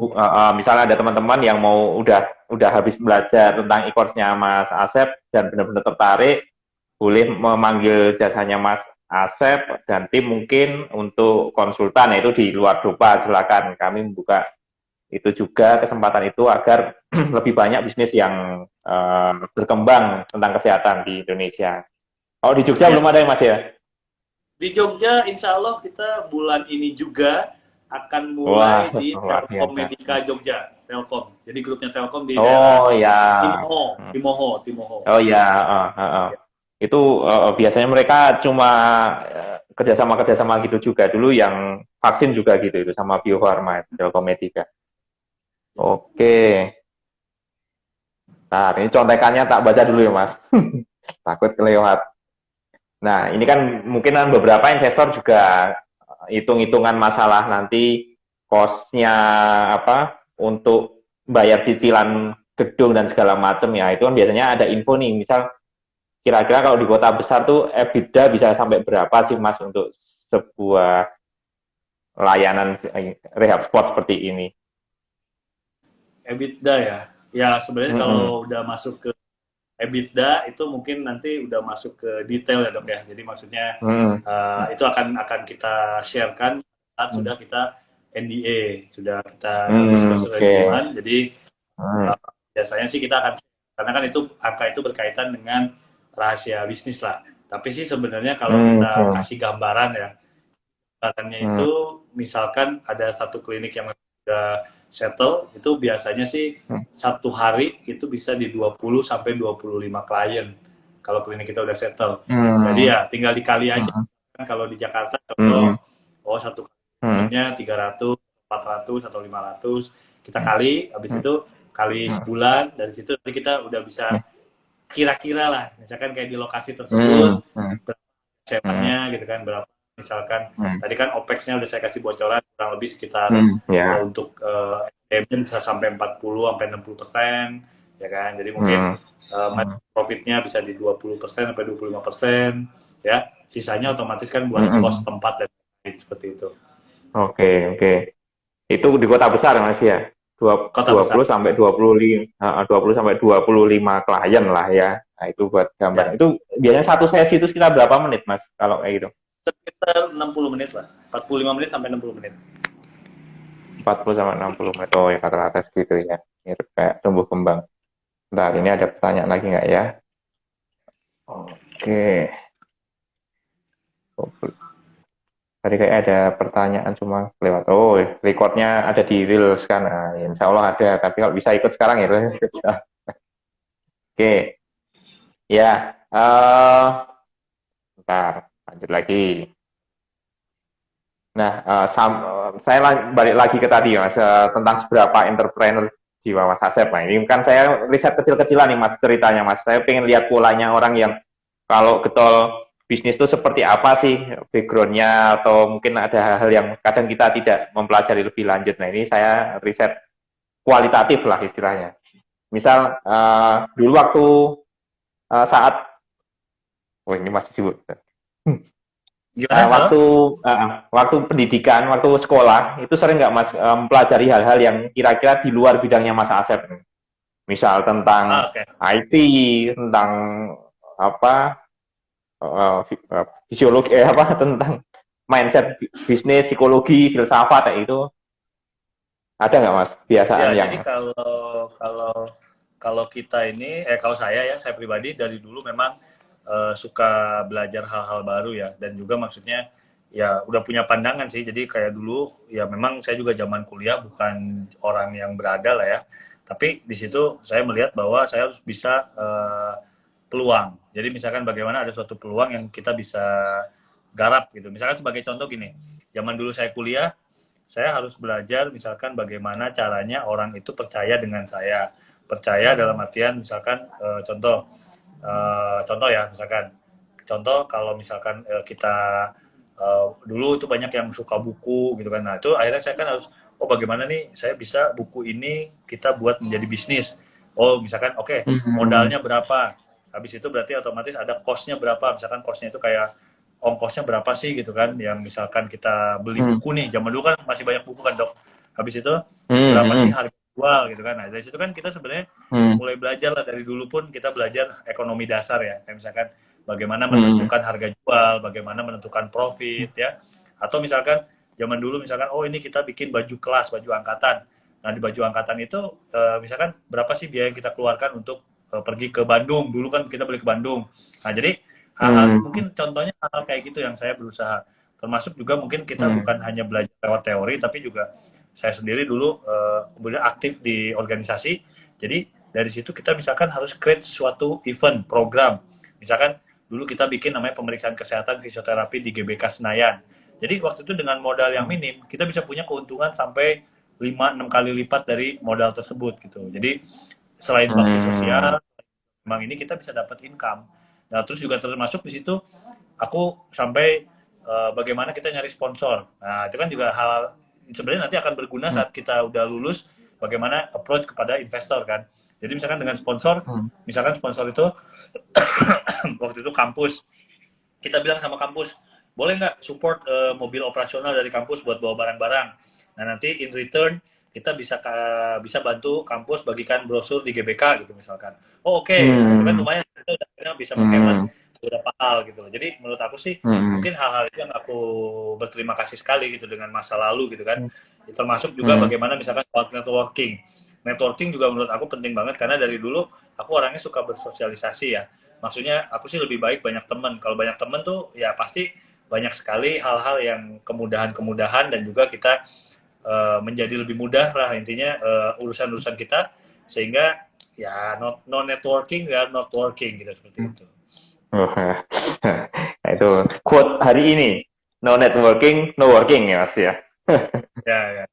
[SPEAKER 1] misalnya ada teman-teman yang mau udah habis belajar tentang e-course-nya Mas Asep dan benar-benar tertarik, boleh memanggil jasanya Mas Asep dan tim mungkin untuk konsultan, yaitu di luar Dopa. Silakan, kami membuka itu juga kesempatan itu agar lebih banyak bisnis yang berkembang tentang kesehatan di Indonesia. Kalau di Jogja belum ada ya Mas ya?
[SPEAKER 2] Di Jogja insya Allah kita bulan ini juga akan mulai di Telkom Medica Jogja, Telkom. Jadi grupnya Telkom di daerah
[SPEAKER 1] ya.
[SPEAKER 2] Timoho.
[SPEAKER 1] Oh ya. Itu biasanya mereka cuma kerjasama gitu juga dulu yang vaksin juga gitu itu sama Bio Farma Telkomedica. Oke, nah ini contekannya tak baca dulu ya Mas, takut kelewat. Nah ini kan mungkin beberapa investor juga hitung-hitungan masalah nanti kosnya apa untuk bayar cicilan gedung dan segala macam ya itu kan biasanya ada info nih misal kira-kira kalau di kota besar tuh EBITDA bisa sampai berapa sih Mas untuk sebuah layanan rehab sport seperti ini?
[SPEAKER 2] EBITDA ya. Ya sebenarnya
[SPEAKER 1] Mm -mm.
[SPEAKER 2] kalau udah masuk ke EBITDA itu mungkin nanti udah masuk ke detail ya dok ya. Jadi maksudnya
[SPEAKER 1] Mm
[SPEAKER 2] itu akan kita sharekan saat
[SPEAKER 1] -mm.
[SPEAKER 2] sudah kita NDA, sudah kita
[SPEAKER 1] Hmm,
[SPEAKER 2] disclosure
[SPEAKER 1] oke.
[SPEAKER 2] agreement. Jadi
[SPEAKER 1] Hmm,
[SPEAKER 2] biasanya sih kita akan, karena kan itu angka itu berkaitan dengan rahasia bisnis lah. Tapi sih sebenarnya kalau
[SPEAKER 1] hmm,
[SPEAKER 2] kita
[SPEAKER 1] hmm,
[SPEAKER 2] kasih gambaran ya, gambarannya
[SPEAKER 1] hmm,
[SPEAKER 2] itu misalkan ada satu klinik yang sudah settle, itu biasanya sih
[SPEAKER 1] hmm,
[SPEAKER 2] satu hari itu bisa di 20 sampai 25 klien kalau klinik kita udah settle. Jadi
[SPEAKER 1] hmm,
[SPEAKER 2] ya tinggal dikali aja.
[SPEAKER 1] hmm,
[SPEAKER 2] Kan kalau di Jakarta
[SPEAKER 1] hmm,
[SPEAKER 2] contoh, oh satu
[SPEAKER 1] hmm,
[SPEAKER 2] kliniknya 300, 400 atau 500, kita kali, habis
[SPEAKER 1] hmm,
[SPEAKER 2] itu kali
[SPEAKER 1] hmm,
[SPEAKER 2] sebulan, dari situ nanti kita udah bisa kira-kira lah, misalkan kayak di lokasi
[SPEAKER 1] hmm,
[SPEAKER 2] tersebut
[SPEAKER 1] hmm, hmm,
[SPEAKER 2] sewanya gitu kan berapa, misalkan
[SPEAKER 1] hmm,
[SPEAKER 2] tadi kan OPEX-nya udah saya kasih bocoran kurang lebih sekitar
[SPEAKER 1] ya,
[SPEAKER 2] untuk SDM bisa sampai 40 sampai 60% ya kan, jadi mungkin
[SPEAKER 1] hmm, hmm,
[SPEAKER 2] profitnya bisa di 20% sampai 25% ya, sisanya otomatis kan buat cost
[SPEAKER 1] hmm.
[SPEAKER 2] tempat dan lain seperti itu.
[SPEAKER 1] Oke, oke. Itu di kota besar Mas ya. Dua,
[SPEAKER 2] Kota
[SPEAKER 1] dua
[SPEAKER 2] besar
[SPEAKER 1] puluh sampai 25, 20 sampai 25 klien lah ya. Nah, itu buat gambar.
[SPEAKER 2] ya,
[SPEAKER 1] Itu biasanya satu sesi itu sekitar berapa menit Mas kalau kayak gitu?
[SPEAKER 2] sekitar 60 menit lah, 45 menit sampai 60 menit.
[SPEAKER 1] 40 sampai 60 menit. Oh ya rata-rata segitu ya. Mirip kayak tumbuh kembang. Bentar, ini ada pertanyaan lagi nggak ya? Oke. Tadi kayak ada pertanyaan cuma lewat. Oh, recordnya ada di Reels kan? Nah, insya Allah ada. Tapi kalau bisa ikut sekarang ya. Oke. Ya. Bentar. Lanjut lagi. Nah, saya balik lagi ke tadi Mas, tentang seberapa entrepreneur jiwa Mas Asep. Nah, ini kan saya riset kecil-kecilan nih Mas ceritanya Mas. Saya pengen lihat polanya orang yang kalau getol bisnis itu seperti apa sih backgroundnya atau mungkin ada hal-hal yang kadang kita tidak mempelajari lebih lanjut. Nah, ini saya riset kualitatif lah istilahnya. Misal dulu waktu saat, oh ini masih sibuk.
[SPEAKER 2] Gimana halo.
[SPEAKER 1] Waktu waktu pendidikan, waktu sekolah itu sering nggak Mas mempelajari hal-hal yang kira-kira di luar bidangnya Mas Asep, misal tentang
[SPEAKER 2] Okay.
[SPEAKER 1] IT, tentang apa fisiologi, apa tentang mindset bisnis, psikologi, filsafat kayak itu ada nggak Mas
[SPEAKER 2] Ya,
[SPEAKER 1] kebiasaan yang
[SPEAKER 2] jadi kalau kalau kita ini, kalau saya ya, saya pribadi dari dulu memang suka belajar hal-hal baru ya, dan juga maksudnya ya udah punya pandangan sih. Jadi kayak dulu ya memang saya juga zaman kuliah bukan orang yang berada lah ya, tapi di situ saya melihat bahwa saya harus bisa peluang. Jadi misalkan bagaimana ada suatu peluang yang kita bisa garap gitu. Misalkan sebagai contoh gini, zaman dulu saya kuliah, saya harus belajar misalkan bagaimana caranya orang itu percaya dengan saya. Percaya dalam artian misalkan contoh ya, misalkan contoh kalau misalkan kita dulu itu banyak yang suka buku gitu kan. Nah, itu akhirnya saya kan harus, oh bagaimana nih saya bisa buku ini kita buat menjadi bisnis. Oh, misalkan oke,
[SPEAKER 1] hmm,
[SPEAKER 2] modalnya berapa? Habis itu berarti otomatis ada cost-nya berapa? Misalkan cost-nya itu kayak ongkosnya berapa sih gitu kan, yang misalkan kita beli
[SPEAKER 1] hmm,
[SPEAKER 2] buku nih, zaman dulu kan masih banyak buku kan dok, habis itu
[SPEAKER 1] hmm,
[SPEAKER 2] berapa sih
[SPEAKER 1] hmm,
[SPEAKER 2] harga jual gitu kan. Nah dari situ kan kita sebenarnya
[SPEAKER 1] hmm,
[SPEAKER 2] mulai belajar lah, dari dulu pun kita belajar ekonomi dasar ya, kayak misalkan bagaimana
[SPEAKER 1] hmm,
[SPEAKER 2] menentukan harga jual, bagaimana menentukan profit ya, atau misalkan zaman dulu misalkan oh ini kita bikin baju kelas, baju angkatan. Nah di baju angkatan itu misalkan berapa sih biaya yang kita keluarkan untuk pergi ke Bandung, dulu kan kita beli ke Bandung. Nah jadi hal-hal
[SPEAKER 1] hmm,
[SPEAKER 2] mungkin contohnya hal kayak gitu yang saya berusaha, termasuk juga mungkin kita
[SPEAKER 1] hmm,
[SPEAKER 2] bukan hanya belajar lewat teori, tapi juga saya sendiri dulu kemudian aktif di organisasi. Jadi dari situ kita misalkan harus create suatu event program, misalkan dulu kita bikin namanya pemeriksaan kesehatan fisioterapi di GBK Senayan. Jadi waktu itu dengan modal yang minim, kita bisa punya keuntungan sampai 5-6 kali lipat dari modal tersebut gitu. Jadi selain bakti
[SPEAKER 1] Hmm.
[SPEAKER 2] sosial, memang ini kita bisa dapat income. Nah, terus juga termasuk di situ aku sampai bagaimana kita nyari sponsor. Nah, itu kan juga hal sebenarnya nanti akan berguna
[SPEAKER 1] Hmm.
[SPEAKER 2] saat kita udah lulus bagaimana approach kepada investor kan. Jadi misalkan dengan sponsor,
[SPEAKER 1] Hmm.
[SPEAKER 2] misalkan sponsor itu waktu itu kampus, kita bilang sama kampus, boleh nggak support mobil operasional dari kampus buat bawa barang-barang. Nah nanti in return kita bisa bantu kampus bagikan brosur di GBK gitu misalkan. Oh oke, okay. Nah itu kan
[SPEAKER 1] Hmm.
[SPEAKER 2] lumayan, kita udah bisa menghemat
[SPEAKER 1] Hmm.
[SPEAKER 2] beberapa hal gitu. Jadi menurut aku sih
[SPEAKER 1] Hmm.
[SPEAKER 2] mungkin hal-hal itu yang aku berterima kasih sekali gitu dengan masa lalu gitu kan. Termasuk juga
[SPEAKER 1] Hmm.
[SPEAKER 2] bagaimana misalkan soal networking. Networking juga menurut aku penting banget karena dari dulu aku orangnya suka bersosialisasi ya. Maksudnya aku sih lebih baik banyak teman. Kalau banyak teman tuh ya pasti banyak sekali hal-hal yang kemudahan-kemudahan dan juga kita menjadi lebih mudah lah intinya urusan-urusan kita sehingga ya no networking ya not working gitu seperti itu.
[SPEAKER 1] Oh, nah, itu quote hari ini. No networking, no working ya Mas ya.
[SPEAKER 2] Ya ya.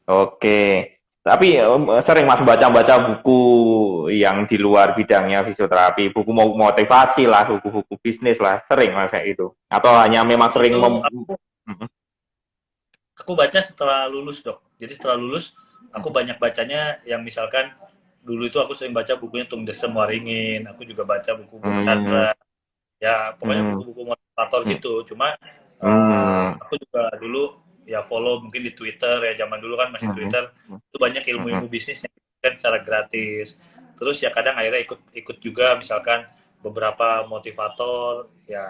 [SPEAKER 1] Oke. Tapi sering Mas baca-baca buku yang di luar bidangnya fisioterapi, buku motivasi lah, buku-buku bisnis lah, sering Mas kayak itu. Atau hanya memang sering
[SPEAKER 2] Itu aku baca setelah lulus dok. Jadi setelah lulus aku banyak bacanya yang misalkan dulu itu aku sering baca bukunya Tung Desem Waringin, aku juga baca buku Bung
[SPEAKER 1] Hmm.
[SPEAKER 2] Chandra, ya pokoknya
[SPEAKER 1] Hmm.
[SPEAKER 2] buku-buku motivator
[SPEAKER 1] Hmm.
[SPEAKER 2] gitu. Cuma
[SPEAKER 1] Hmm.
[SPEAKER 2] aku juga dulu ya follow mungkin di Twitter ya zaman dulu kan masih
[SPEAKER 1] Hmm.
[SPEAKER 2] Twitter itu banyak
[SPEAKER 1] Hmm.
[SPEAKER 2] ilmu-ilmu bisnis yang kan secara gratis. Terus ya kadang akhirnya ikut juga misalkan beberapa motivator ya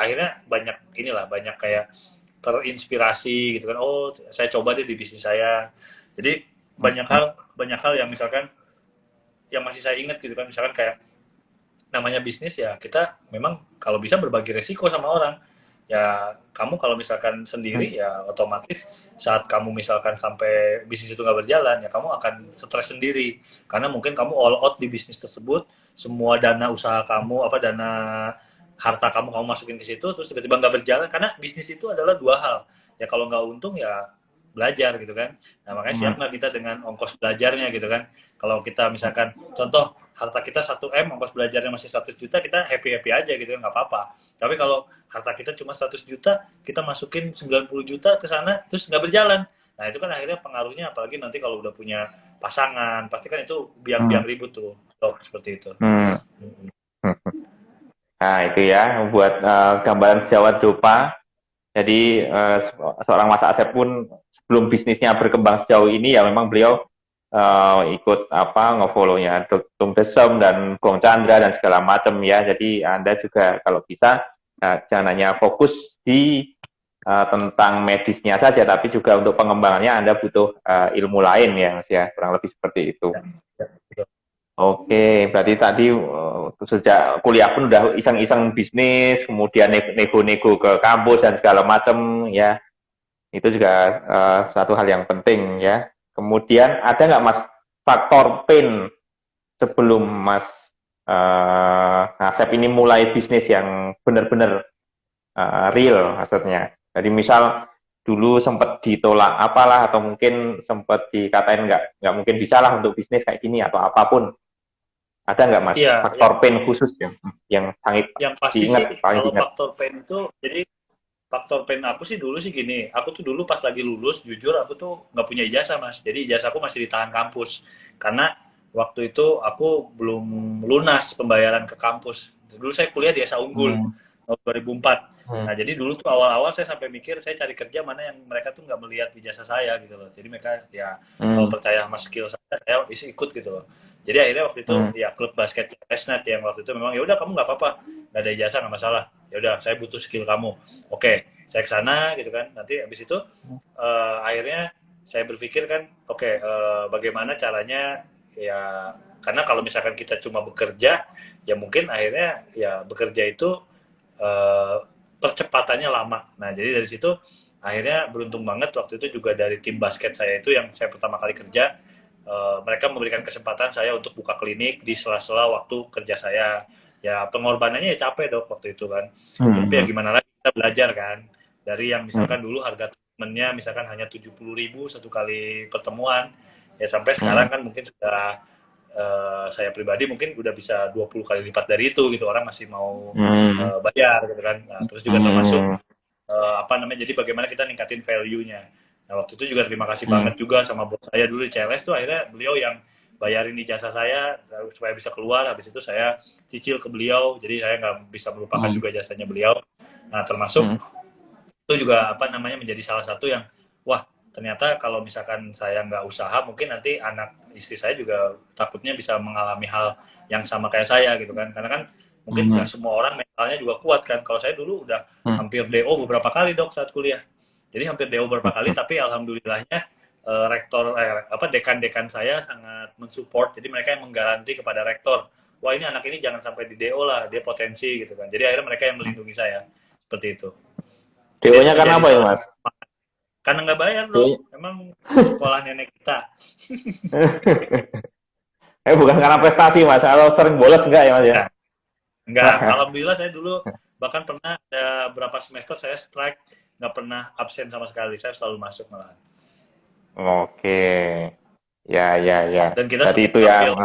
[SPEAKER 2] akhirnya banyak inilah banyak kayak terinspirasi gitu kan. Oh, saya coba deh di bisnis saya. Jadi banyak hal yang misalkan yang masih saya ingat gitu kan misalkan kayak namanya bisnis ya kita memang kalau bisa berbagi resiko sama orang ya kamu kalau misalkan
[SPEAKER 1] Hmm.
[SPEAKER 2] sendiri ya otomatis saat kamu misalkan sampai bisnis itu nggak berjalan ya kamu akan stres sendiri karena mungkin kamu all out di bisnis tersebut semua dana usaha kamu apa dana harta kamu masukin ke situ terus tiba-tiba nggak berjalan karena bisnis itu adalah dua hal ya kalau nggak untung ya belajar gitu kan nah makanya siap
[SPEAKER 1] Hmm.
[SPEAKER 2] nggak kita dengan ongkos belajarnya gitu kan kalau kita misalkan contoh harta kita 1 M ongkos belajarnya masih 100 juta kita happy happy aja gitu kan nggak apa-apa tapi kalau harta kita cuma 100 juta kita masukin 90 juta ke sana terus nggak berjalan nah itu kan akhirnya pengaruhnya apalagi nanti kalau udah punya pasangan pasti kan itu
[SPEAKER 1] Hmm.
[SPEAKER 2] biang-biang ribut tuh dok seperti itu.
[SPEAKER 1] Hmm. Nah, itu ya, buat gambaran sejawat Dopa. Jadi, seorang Mas Asep pun sebelum bisnisnya berkembang sejauh ini, ya memang beliau ikut apa ngefollow-nya Tung Desem dan Gong Chandra dan segala macam ya. Jadi, Anda juga kalau bisa, jangan hanya fokus di tentang medisnya saja, tapi juga untuk pengembangannya Anda butuh ilmu lain ya, Mas ya. Kurang lebih seperti itu.
[SPEAKER 2] Ya, ya, betul.
[SPEAKER 1] Oke, berarti tadi sejak kuliah pun udah iseng-iseng bisnis, kemudian nego-nego ke kampus dan segala macam ya. Itu juga satu hal yang penting ya. Kemudian ada nggak Mas faktor pain sebelum Mas Asep ini mulai bisnis yang benar-benar real maksudnya. Jadi misal dulu sempat ditolak apalah atau mungkin sempat dikatain nggak mungkin bisa lah untuk bisnis kayak gini atau apapun. Ada nggak Mas
[SPEAKER 2] Iya,
[SPEAKER 1] faktor pain khusus yang sangat
[SPEAKER 2] yang pasti sih
[SPEAKER 1] diingat, paling
[SPEAKER 2] kalau
[SPEAKER 1] diingat?
[SPEAKER 2] faktor pain itu jadi faktor pain aku sih dulu sih gini aku tuh dulu pas lagi lulus jujur aku tuh nggak punya ijazah mas jadi ijazahku masih ditahan kampus karena waktu itu aku belum lunas pembayaran ke kampus dulu saya kuliah di Esa Unggul
[SPEAKER 1] Hmm.
[SPEAKER 2] tahun 2004
[SPEAKER 1] Hmm.
[SPEAKER 2] nah jadi dulu tuh awal-awal saya sampai mikir saya cari kerja mana yang mereka tuh nggak melihat ijazah saya gitu loh jadi mereka ya kalau
[SPEAKER 1] Hmm.
[SPEAKER 2] percaya sama skill saya isi ikut gitu loh jadi akhirnya waktu itu
[SPEAKER 1] Hmm.
[SPEAKER 2] ya klub basket Esnet yang waktu itu memang ya udah kamu nggak apa-apa nggak ada ijazah nggak masalah ya udah saya butuh skill kamu oke saya ke sana gitu kan nanti habis itu akhirnya saya berpikir kan oke bagaimana caranya ya karena kalau misalkan kita cuma bekerja ya mungkin akhirnya ya bekerja itu eh, percepatannya lama nah jadi dari situ akhirnya beruntung banget waktu itu juga dari tim basket saya itu yang saya pertama kali kerja mereka memberikan kesempatan saya untuk buka klinik di sela-sela waktu kerja saya ya pengorbanannya ya capek dok waktu itu kan. Tapi ya
[SPEAKER 1] Hmm.
[SPEAKER 2] gimana lagi, kita belajar kan dari yang
[SPEAKER 1] Hmm.
[SPEAKER 2] misalkan dulu harga treatmentnya misalkan hanya 70.000 satu kali pertemuan, ya sampai sekarang
[SPEAKER 1] Hmm.
[SPEAKER 2] kan mungkin sudah saya pribadi mungkin udah bisa 20 kali lipat dari itu gitu, orang masih mau
[SPEAKER 1] Hmm.
[SPEAKER 2] bayar gitu kan. Nah, terus juga termasuk
[SPEAKER 1] Hmm.
[SPEAKER 2] apa namanya, jadi bagaimana kita ningkatin value-nya. Nah waktu itu juga terima kasih
[SPEAKER 1] Hmm.
[SPEAKER 2] banget juga sama bos saya dulu di CLS tuh, akhirnya beliau yang bayarin ijazah saya supaya bisa keluar, habis itu saya cicil ke beliau, jadi saya nggak bisa melupakan
[SPEAKER 1] Hmm.
[SPEAKER 2] juga jasanya beliau. Nah termasuk
[SPEAKER 1] Hmm.
[SPEAKER 2] itu juga apa namanya menjadi salah satu yang wah, ternyata kalau misalkan saya nggak usaha mungkin nanti anak istri saya juga takutnya bisa mengalami hal yang sama kayak saya gitu kan, karena kan mungkin nggak
[SPEAKER 1] Hmm.
[SPEAKER 2] semua orang mentalnya juga kuat kan. Kalau saya dulu udah
[SPEAKER 1] Hmm.
[SPEAKER 2] hampir DO beberapa kali dok saat kuliah, jadi hampir DO beberapa kali, tapi alhamdulillahnya rektor apa dekan-dekan saya sangat mensupport, jadi mereka yang menggaranti kepada rektor, wah ini anak ini jangan sampai di DO lah, dia potensi gitu kan, jadi akhirnya mereka yang melindungi saya seperti itu. Jadi itu
[SPEAKER 1] DO-nya karena
[SPEAKER 2] menjadi
[SPEAKER 1] apa ya
[SPEAKER 2] salah
[SPEAKER 1] Mas?
[SPEAKER 2] satu, karena nggak bayar dok,
[SPEAKER 1] DO-nya
[SPEAKER 2] emang sekolah nenek kita.
[SPEAKER 1] bukan karena prestasi Mas, atau sering bolos enggak ya Mas ya?
[SPEAKER 2] Enggak, enggak. Alhamdulillah saya dulu bahkan pernah ada berapa semester saya strike, nggak pernah absen sama sekali, saya selalu masuk malahan.
[SPEAKER 1] Oke. Ya, ya, ya.
[SPEAKER 2] Dan kita
[SPEAKER 1] Berarti
[SPEAKER 2] sering
[SPEAKER 1] itu
[SPEAKER 2] ambil
[SPEAKER 1] yang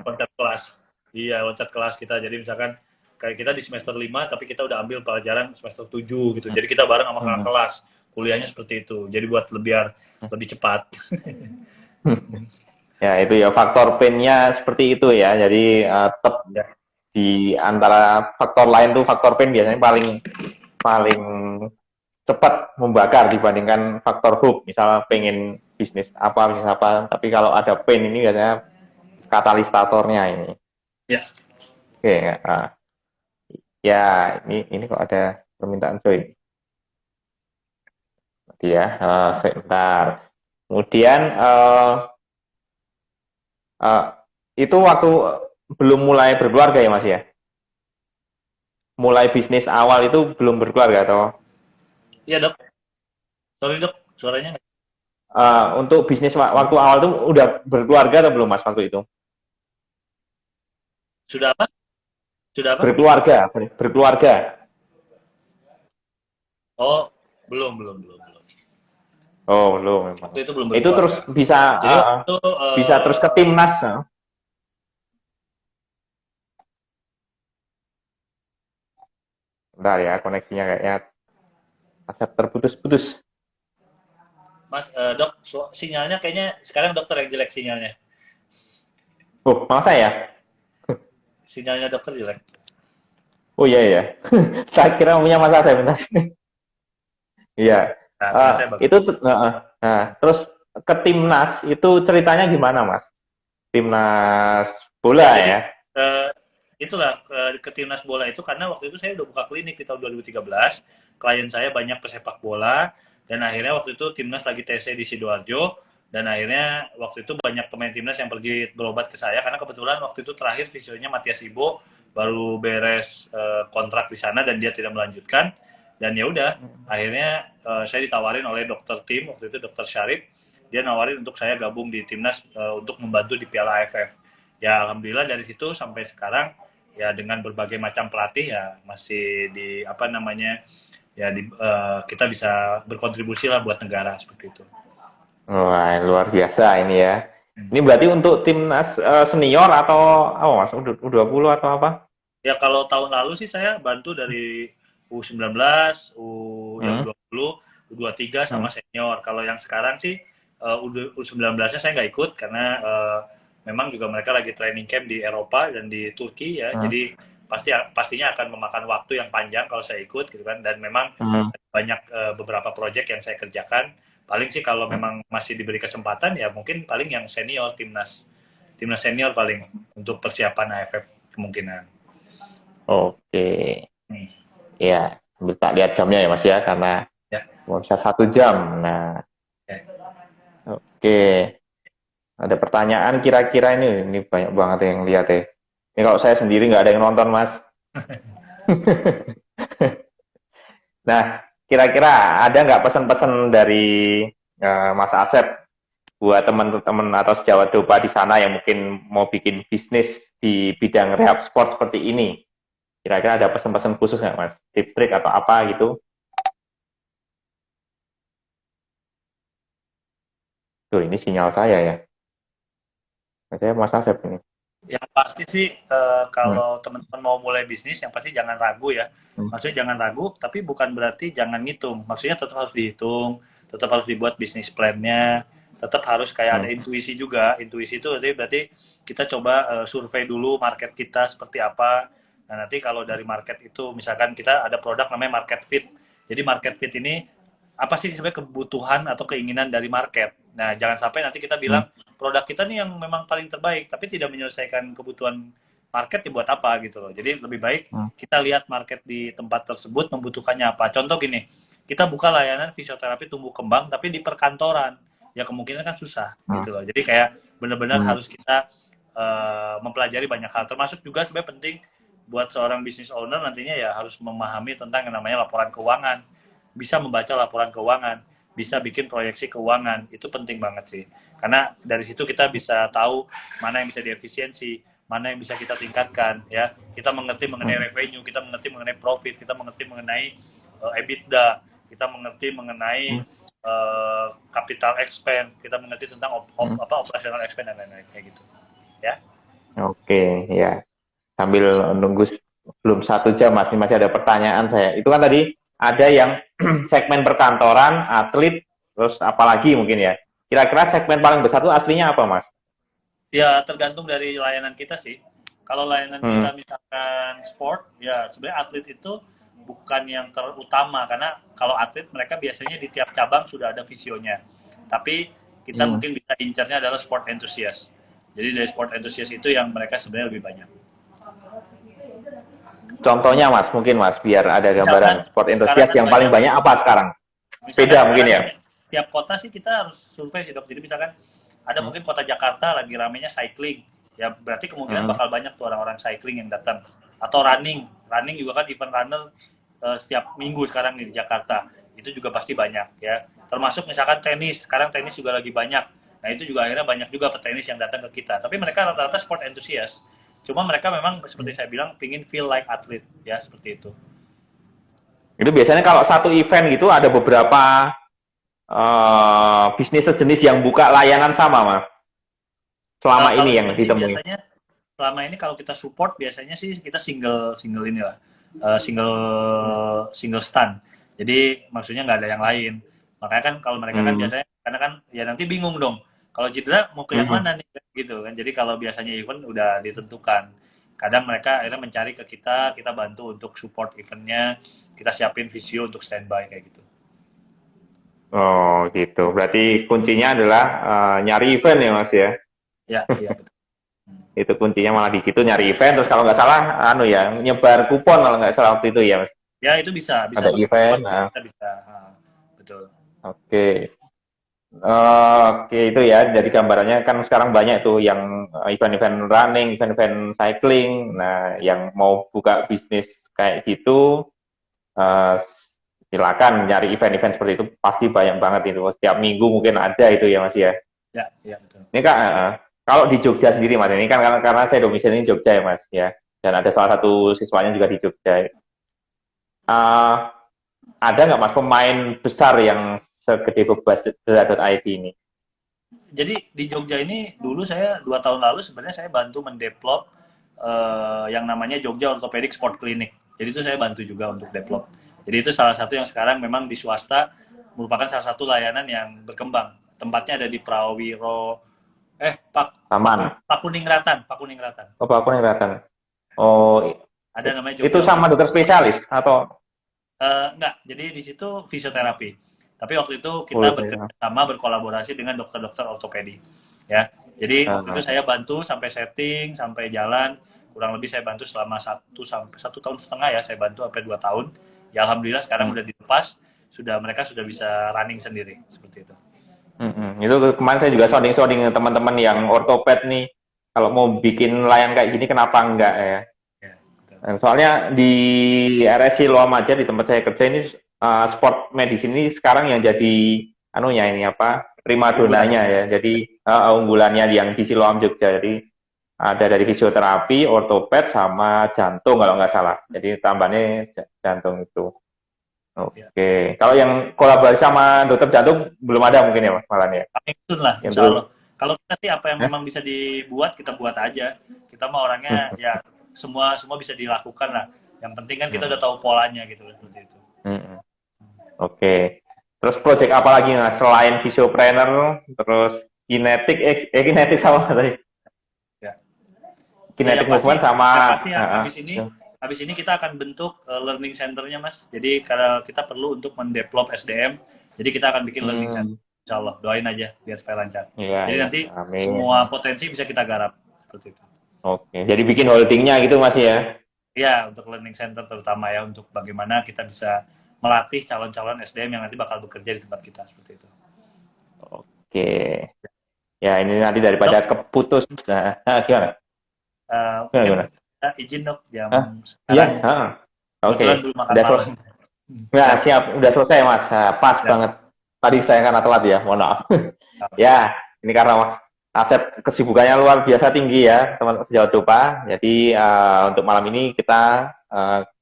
[SPEAKER 2] loncat kelas. Iya, loncat kelas kita. Jadi misalkan kayak kita di semester 5 tapi kita udah ambil pelajaran semester 7 gitu. Jadi kita bareng sama kakak kelas. Kuliahnya seperti itu. Jadi buat biar lebih cepat.
[SPEAKER 1] ya itu ya faktor pain-nya seperti itu ya. Jadi tetap
[SPEAKER 2] Ya,
[SPEAKER 1] di antara faktor lain tuh faktor pain biasanya paling paling cepat membakar dibandingkan faktor hope. Misalnya pengen bisnis apa, tapi kalau ada pain ini biasanya katalisatornya ini.
[SPEAKER 2] ya.
[SPEAKER 1] Oke, ya ini kok ada permintaan join. Ya, sebentar. Kemudian uh, itu waktu belum mulai berkeluarga ya Mas ya? Mulai bisnis awal itu belum berkeluarga atau
[SPEAKER 2] Iya dok. Sorry dok, suaranya nggak-
[SPEAKER 1] untuk bisnis waktu awal itu udah berkeluarga atau belum Mas waktu itu?
[SPEAKER 2] sudah apa? Sudah apa?
[SPEAKER 1] Berkeluarga.
[SPEAKER 2] Oh, belum, belum, belum, belum.
[SPEAKER 1] Oh belum memang.
[SPEAKER 2] Waktu itu belum
[SPEAKER 1] Itu terus
[SPEAKER 2] berkeluarga. Jadi waktu itu
[SPEAKER 1] bisa terus ke timnas. Bentar ya, koneksinya kayaknya asap terputus-putus.
[SPEAKER 2] Mas dok, sinyalnya kayaknya sekarang dokter yang jelek sinyalnya.
[SPEAKER 1] Oh, masa ya?
[SPEAKER 2] Sinyalnya dokter jelek.
[SPEAKER 1] Oh iya ya. Saya kira punya masa saya bentar. Iya.
[SPEAKER 2] Nah, punya saya
[SPEAKER 1] Itu
[SPEAKER 2] bagus.
[SPEAKER 1] nah, terus ke timnas itu ceritanya gimana, Mas? Timnas bola
[SPEAKER 2] Ya, jadi
[SPEAKER 1] ya?
[SPEAKER 2] itulah ke timnas bola itu karena waktu itu saya udah buka klinik di tahun 2013. Klien saya banyak pesepak bola dan akhirnya waktu itu timnas lagi TC di Sidoarjo dan akhirnya waktu itu banyak pemain timnas yang pergi berobat ke saya karena kebetulan waktu itu terakhir visionya Matias Ibo baru beres kontrak di sana dan dia tidak melanjutkan, dan ya udah akhirnya saya ditawarin oleh dokter tim waktu itu dokter Syarif, dia nawarin untuk saya gabung di timnas untuk membantu di Piala AFF. Ya alhamdulillah dari situ sampai sekarang ya dengan berbagai macam pelatih ya masih di apa namanya ya di, kita bisa berkontribusi lah buat negara seperti itu.
[SPEAKER 1] Wah, luar biasa ini ya.
[SPEAKER 2] Hmm.
[SPEAKER 1] Ini berarti untuk timnas senior atau apa, Mas? U20 atau apa?
[SPEAKER 2] Ya kalau tahun lalu sih saya bantu dari U19, yang
[SPEAKER 1] Hmm.
[SPEAKER 2] U20, U23
[SPEAKER 1] Hmm.
[SPEAKER 2] sama senior. Kalau yang sekarang sih U19-nya saya nggak ikut karena memang juga mereka lagi training camp di Eropa dan di Turki ya.
[SPEAKER 1] Hmm.
[SPEAKER 2] Jadi pastinya akan memakan waktu yang panjang kalau saya ikut gitu kan, dan memang
[SPEAKER 1] Hmm.
[SPEAKER 2] banyak beberapa proyek yang saya kerjakan. Paling sih kalau
[SPEAKER 1] Hmm.
[SPEAKER 2] memang masih diberi kesempatan ya mungkin paling yang senior, timnas timnas senior paling untuk persiapan AFF kemungkinan.
[SPEAKER 1] Oke.
[SPEAKER 2] Hmm.
[SPEAKER 1] Ya, sambil tak lihat jamnya ya Mas ya, karena
[SPEAKER 2] Ya,
[SPEAKER 1] mau bisa 1 jam. Nah,
[SPEAKER 2] ya.
[SPEAKER 1] oke. Ada pertanyaan kira-kira ini banyak banget yang lihat ya. Ini kalau saya sendiri nggak ada yang nonton Mas. Nah, kira-kira ada nggak pesan-pesan dari Mas Asep buat teman-teman atau sejawat Dopa di sana yang mungkin mau bikin bisnis di bidang rehab sport seperti ini? Kira-kira ada pesan-pesan khusus nggak Mas? Tip-trik atau apa gitu? Tuh, ini sinyal saya ya. Saya Mas Asep ini.
[SPEAKER 2] Yang pasti sih
[SPEAKER 1] Hmm.
[SPEAKER 2] kalau teman-teman mau mulai bisnis, yang pasti jangan ragu ya.
[SPEAKER 1] Hmm.
[SPEAKER 2] Maksudnya jangan ragu, tapi bukan berarti jangan ngitung. Maksudnya tetap harus dihitung, tetap harus dibuat bisnis plan-nya, tetap harus kayak ada
[SPEAKER 1] Hmm.
[SPEAKER 2] intuisi juga. Intuisi itu berarti kita coba survei dulu market kita seperti apa. Nah, nanti kalau dari market itu, misalkan kita ada produk namanya market fit. Jadi market fit ini apa sih sebenarnya kebutuhan atau keinginan dari market. Nah, jangan sampai nanti kita
[SPEAKER 1] Hmm.
[SPEAKER 2] bilang produk kita nih yang memang paling terbaik, tapi tidak menyelesaikan kebutuhan market, ya buat apa gitu loh. Jadi lebih baik
[SPEAKER 1] Hmm.
[SPEAKER 2] kita lihat market di tempat tersebut membutuhkannya apa. Contoh gini, kita buka layanan fisioterapi tumbuh kembang, tapi di perkantoran, ya kemungkinan kan susah
[SPEAKER 1] Hmm.
[SPEAKER 2] gitu loh. Jadi kayak benar-benar
[SPEAKER 1] Hmm.
[SPEAKER 2] harus kita mempelajari banyak hal. Termasuk juga sebenarnya penting buat seorang business owner nantinya ya harus memahami tentang yang namanya laporan keuangan, bisa membaca laporan keuangan, bisa bikin proyeksi keuangan, itu penting banget sih. Karena dari situ kita bisa tahu mana yang bisa diefisiensi, mana yang bisa kita tingkatkan, ya. Kita mengerti
[SPEAKER 1] Hmm.
[SPEAKER 2] mengenai revenue, kita mengerti mengenai profit, kita mengerti mengenai EBITDA, kita mengerti mengenai
[SPEAKER 1] Hmm.
[SPEAKER 2] capital expense, kita mengerti tentang
[SPEAKER 1] Hmm.
[SPEAKER 2] operational expense dan lain-lain kayak gitu. Ya.
[SPEAKER 1] Oke, ya. Sambil nunggu belum 1 jam Mas, ini masih ada pertanyaan saya. Itu kan tadi ada yang segmen perkantoran, atlet, terus apalagi mungkin ya. Kira-kira segmen paling besar itu aslinya apa Mas?
[SPEAKER 2] Ya, tergantung dari layanan kita sih. Kalau layanan
[SPEAKER 1] Hmm.
[SPEAKER 2] kita misalkan sport, ya sebenarnya atlet itu bukan yang terutama karena kalau atlet mereka biasanya di tiap cabang sudah ada visionya. Tapi kita
[SPEAKER 1] Hmm.
[SPEAKER 2] mungkin bisa incarnya adalah sport enthusiast. Jadi dari sport enthusiast itu yang mereka sebenarnya lebih banyak.
[SPEAKER 1] Contohnya Mas, mungkin Mas, biar ada
[SPEAKER 2] Misalkan
[SPEAKER 1] gambaran. Sport
[SPEAKER 2] sekarang
[SPEAKER 1] enthusiast
[SPEAKER 2] kan
[SPEAKER 1] yang paling
[SPEAKER 2] banyak,
[SPEAKER 1] banyak apa sekarang?
[SPEAKER 2] misalkan
[SPEAKER 1] Sepeda mungkin
[SPEAKER 2] sekarang
[SPEAKER 1] ya?
[SPEAKER 2] kan tiap kota sih kita harus survei sih dok. Jadi misalkan ada
[SPEAKER 1] Hmm.
[SPEAKER 2] mungkin kota Jakarta lagi ramenya cycling, ya berarti kemungkinan
[SPEAKER 1] Hmm.
[SPEAKER 2] bakal banyak tuh orang-orang cycling yang datang. Atau running, running juga kan event runner setiap minggu sekarang nih di Jakarta. Itu juga pasti banyak ya. Termasuk misalkan tenis, sekarang tenis juga lagi banyak. Nah itu juga akhirnya banyak juga petenis yang datang ke kita. Tapi mereka rata-rata sport enthusiast. Cuma mereka memang seperti saya bilang pingin feel like athlete ya seperti itu.
[SPEAKER 1] Itu biasanya kalau satu event gitu ada beberapa bisnis sejenis yang buka layanan sama Mas. Selama
[SPEAKER 2] Kalau
[SPEAKER 1] ini yang
[SPEAKER 2] event sih
[SPEAKER 1] ditemui.
[SPEAKER 2] biasanya selama ini kalau kita support biasanya sih kita single single ini lah. Single single stand. Jadi maksudnya nggak ada yang lain. Makanya kan kalau mereka kan
[SPEAKER 1] Hmm.
[SPEAKER 2] biasanya karena kan ya nanti bingung dong. Kalau cedera mau ke yang
[SPEAKER 1] Hmm.
[SPEAKER 2] mana nih gitu kan. Jadi kalau biasanya event udah ditentukan. Kadang mereka akhirnya mencari ke kita bantu untuk support eventnya, kita siapin visio untuk standby kayak gitu.
[SPEAKER 1] Oh gitu. Berarti kuncinya adalah nyari event ya Mas ya.
[SPEAKER 2] Ya, iya betul.
[SPEAKER 1] Itu kuncinya malah di situ nyari event. Terus kalau nggak salah, anu ya, nyebar kupon kalau nggak salah waktu itu ya Mas.
[SPEAKER 2] Ya itu bisa
[SPEAKER 1] Ada
[SPEAKER 2] pakai
[SPEAKER 1] event.
[SPEAKER 2] kupon,
[SPEAKER 1] Nah,
[SPEAKER 2] kita bisa. Betul.
[SPEAKER 1] oke. Oke itu ya. Jadi gambarannya kan sekarang banyak tuh yang event-event running, event-event cycling. Nah, yang mau buka bisnis kayak gitu, eh, silakan nyari event-event seperti itu. Pasti banyak banget itu. Setiap minggu mungkin ada itu ya Mas ya.
[SPEAKER 2] Ya, iya betul.
[SPEAKER 1] Ini Kak, kalau di Jogja sendiri Mas, ini kan karena saya domisili di Jogja ya Mas ya. Dan ada salah satu siswanya juga di Jogja. Uh, ada nggak Mas pemain besar yang segede Bebas.id ini?
[SPEAKER 2] Jadi di Jogja ini dulu saya 2 tahun lalu sebenarnya saya bantu mendevelop yang namanya Jogja Orthopedic Sport Clinic. Jadi itu saya bantu juga untuk develop. Jadi itu salah satu yang sekarang memang di swasta merupakan salah satu layanan yang berkembang. Tempatnya ada di Prawiro,
[SPEAKER 1] Taman.
[SPEAKER 2] Pakuningratan.
[SPEAKER 1] Oh, aku nih kelihatan. Oh,
[SPEAKER 2] Ada namanya
[SPEAKER 1] itu
[SPEAKER 2] Jogja
[SPEAKER 1] sama
[SPEAKER 2] Orthopedic
[SPEAKER 1] dokter
[SPEAKER 2] Sport Clinic.
[SPEAKER 1] spesialis atau?
[SPEAKER 2] Enggak, jadi di situ fisioterapi. Tapi waktu itu
[SPEAKER 1] Oh,
[SPEAKER 2] kita
[SPEAKER 1] itu ya.
[SPEAKER 2] bekerja sama berkolaborasi dengan dokter-dokter ortopedi. Ya, jadi waktu itu
[SPEAKER 1] Uh,
[SPEAKER 2] saya bantu sampai setting, sampai jalan. Kurang lebih saya bantu selama 1 tahun setengah ya. Saya bantu sampai 2 tahun. Ya alhamdulillah sekarang
[SPEAKER 1] hmm.
[SPEAKER 2] udah dilepas, mereka sudah bisa running sendiri seperti itu.
[SPEAKER 1] Itu kemarin saya juga sounding-sounding teman-teman yang ortoped nih. Kalau mau bikin layan kayak gini, kenapa enggak ya?
[SPEAKER 2] Ya, betul.
[SPEAKER 1] Soalnya di RSC Loam aja di tempat saya kerja ini sport medicine ini sekarang yang jadi anunya ini apa
[SPEAKER 2] Unggulan.
[SPEAKER 1] primadonanya ya. Jadi unggulannya yang di Siloam Jogja. Jadi ada dari fisioterapi, ortoped, sama jantung kalau nggak salah. Jadi tambahnya jantung itu.
[SPEAKER 2] Ya.
[SPEAKER 1] Oke. Kalau yang kolaborasi sama dokter jantung belum ada mungkin ya Mas Malan ya?
[SPEAKER 2] Coming soon lah,
[SPEAKER 1] Yang
[SPEAKER 2] insya
[SPEAKER 1] belum.
[SPEAKER 2] Allah. Kalau kita sih apa yang
[SPEAKER 1] Hah?
[SPEAKER 2] memang bisa dibuat, kita buat aja. Kita mah orangnya
[SPEAKER 1] Hmm,
[SPEAKER 2] ya semua semua bisa dilakukan lah. Yang penting kan kita
[SPEAKER 1] hmm,
[SPEAKER 2] udah tahu polanya gitu seperti itu.
[SPEAKER 1] hmm, hmm. Oke. Terus project apa lagi Mas selain Physiopreneur, terus kinetik sama apa tadi?
[SPEAKER 2] Ya. Ya
[SPEAKER 1] Kinetic
[SPEAKER 2] yang pasti,
[SPEAKER 1] movement sama
[SPEAKER 2] yang pasti
[SPEAKER 1] uh,
[SPEAKER 2] habis ini kita akan bentuk learning centernya mas. Jadi karena kita perlu untuk mendevelop SDM, jadi kita akan bikin learning center.
[SPEAKER 1] hmm,
[SPEAKER 2] Insya Allah, doain aja biar supaya lancar.
[SPEAKER 1] iya
[SPEAKER 2] Jadi
[SPEAKER 1] iya.
[SPEAKER 2] nanti
[SPEAKER 1] Amin.
[SPEAKER 2] semua potensi bisa kita garap seperti itu.
[SPEAKER 1] Oke. Jadi bikin holdingnya gitu Mas ya?
[SPEAKER 2] Ya untuk learning center terutama ya untuk bagaimana kita bisa melatih calon-calon SDM yang nanti bakal bekerja di tempat kita seperti itu.
[SPEAKER 1] Oke. Ya ini nanti daripada
[SPEAKER 2] Dok,
[SPEAKER 1] keputus. Gimana? Gimana,
[SPEAKER 2] mungkin
[SPEAKER 1] gimana?
[SPEAKER 2] kita izin dok jam
[SPEAKER 1] Hah? Iya.
[SPEAKER 2] sekarang
[SPEAKER 1] Oke.
[SPEAKER 2] kebetulan belum makan
[SPEAKER 1] Udah
[SPEAKER 2] malam.
[SPEAKER 1] selesai. Nah,
[SPEAKER 2] Ya,
[SPEAKER 1] siap. Udah selesai Mas. Pas
[SPEAKER 2] ya,
[SPEAKER 1] banget. Tadi saya karena telat ya. Mohon maaf. Ya, ini karena Mas Asep kesibukannya luar biasa tinggi ya, teman sejawat Dopa. Jadi untuk malam ini kita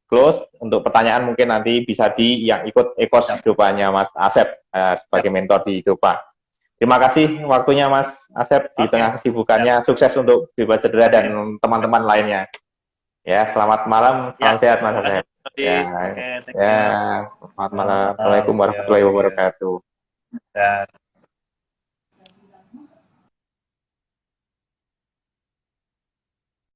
[SPEAKER 1] close. Untuk pertanyaan mungkin nanti bisa yang ikut ekos
[SPEAKER 2] siap,
[SPEAKER 1] Dopanya Mas Asep
[SPEAKER 2] siap.
[SPEAKER 1] sebagai mentor di Dopa. Terima kasih waktunya Mas Asep di
[SPEAKER 2] Oke,
[SPEAKER 1] tengah
[SPEAKER 2] siap.
[SPEAKER 1] kesibukannya. Sukses untuk Bebas Cedera
[SPEAKER 2] Oke.
[SPEAKER 1] dan teman-teman lainnya. Ya, selamat malam.
[SPEAKER 2] Ya,
[SPEAKER 1] Salam sehat Mas
[SPEAKER 2] terima kasih
[SPEAKER 1] Asep.
[SPEAKER 2] Tadi.
[SPEAKER 1] Ya,
[SPEAKER 2] Oke, thank
[SPEAKER 1] ya.
[SPEAKER 2] you.
[SPEAKER 1] Selamat
[SPEAKER 2] Selamat
[SPEAKER 1] malam.
[SPEAKER 2] malam.
[SPEAKER 1] Assalamualaikum
[SPEAKER 2] Ya,
[SPEAKER 1] warahmatullahi
[SPEAKER 2] ya.
[SPEAKER 1] wabarakatuh.
[SPEAKER 2] Ya.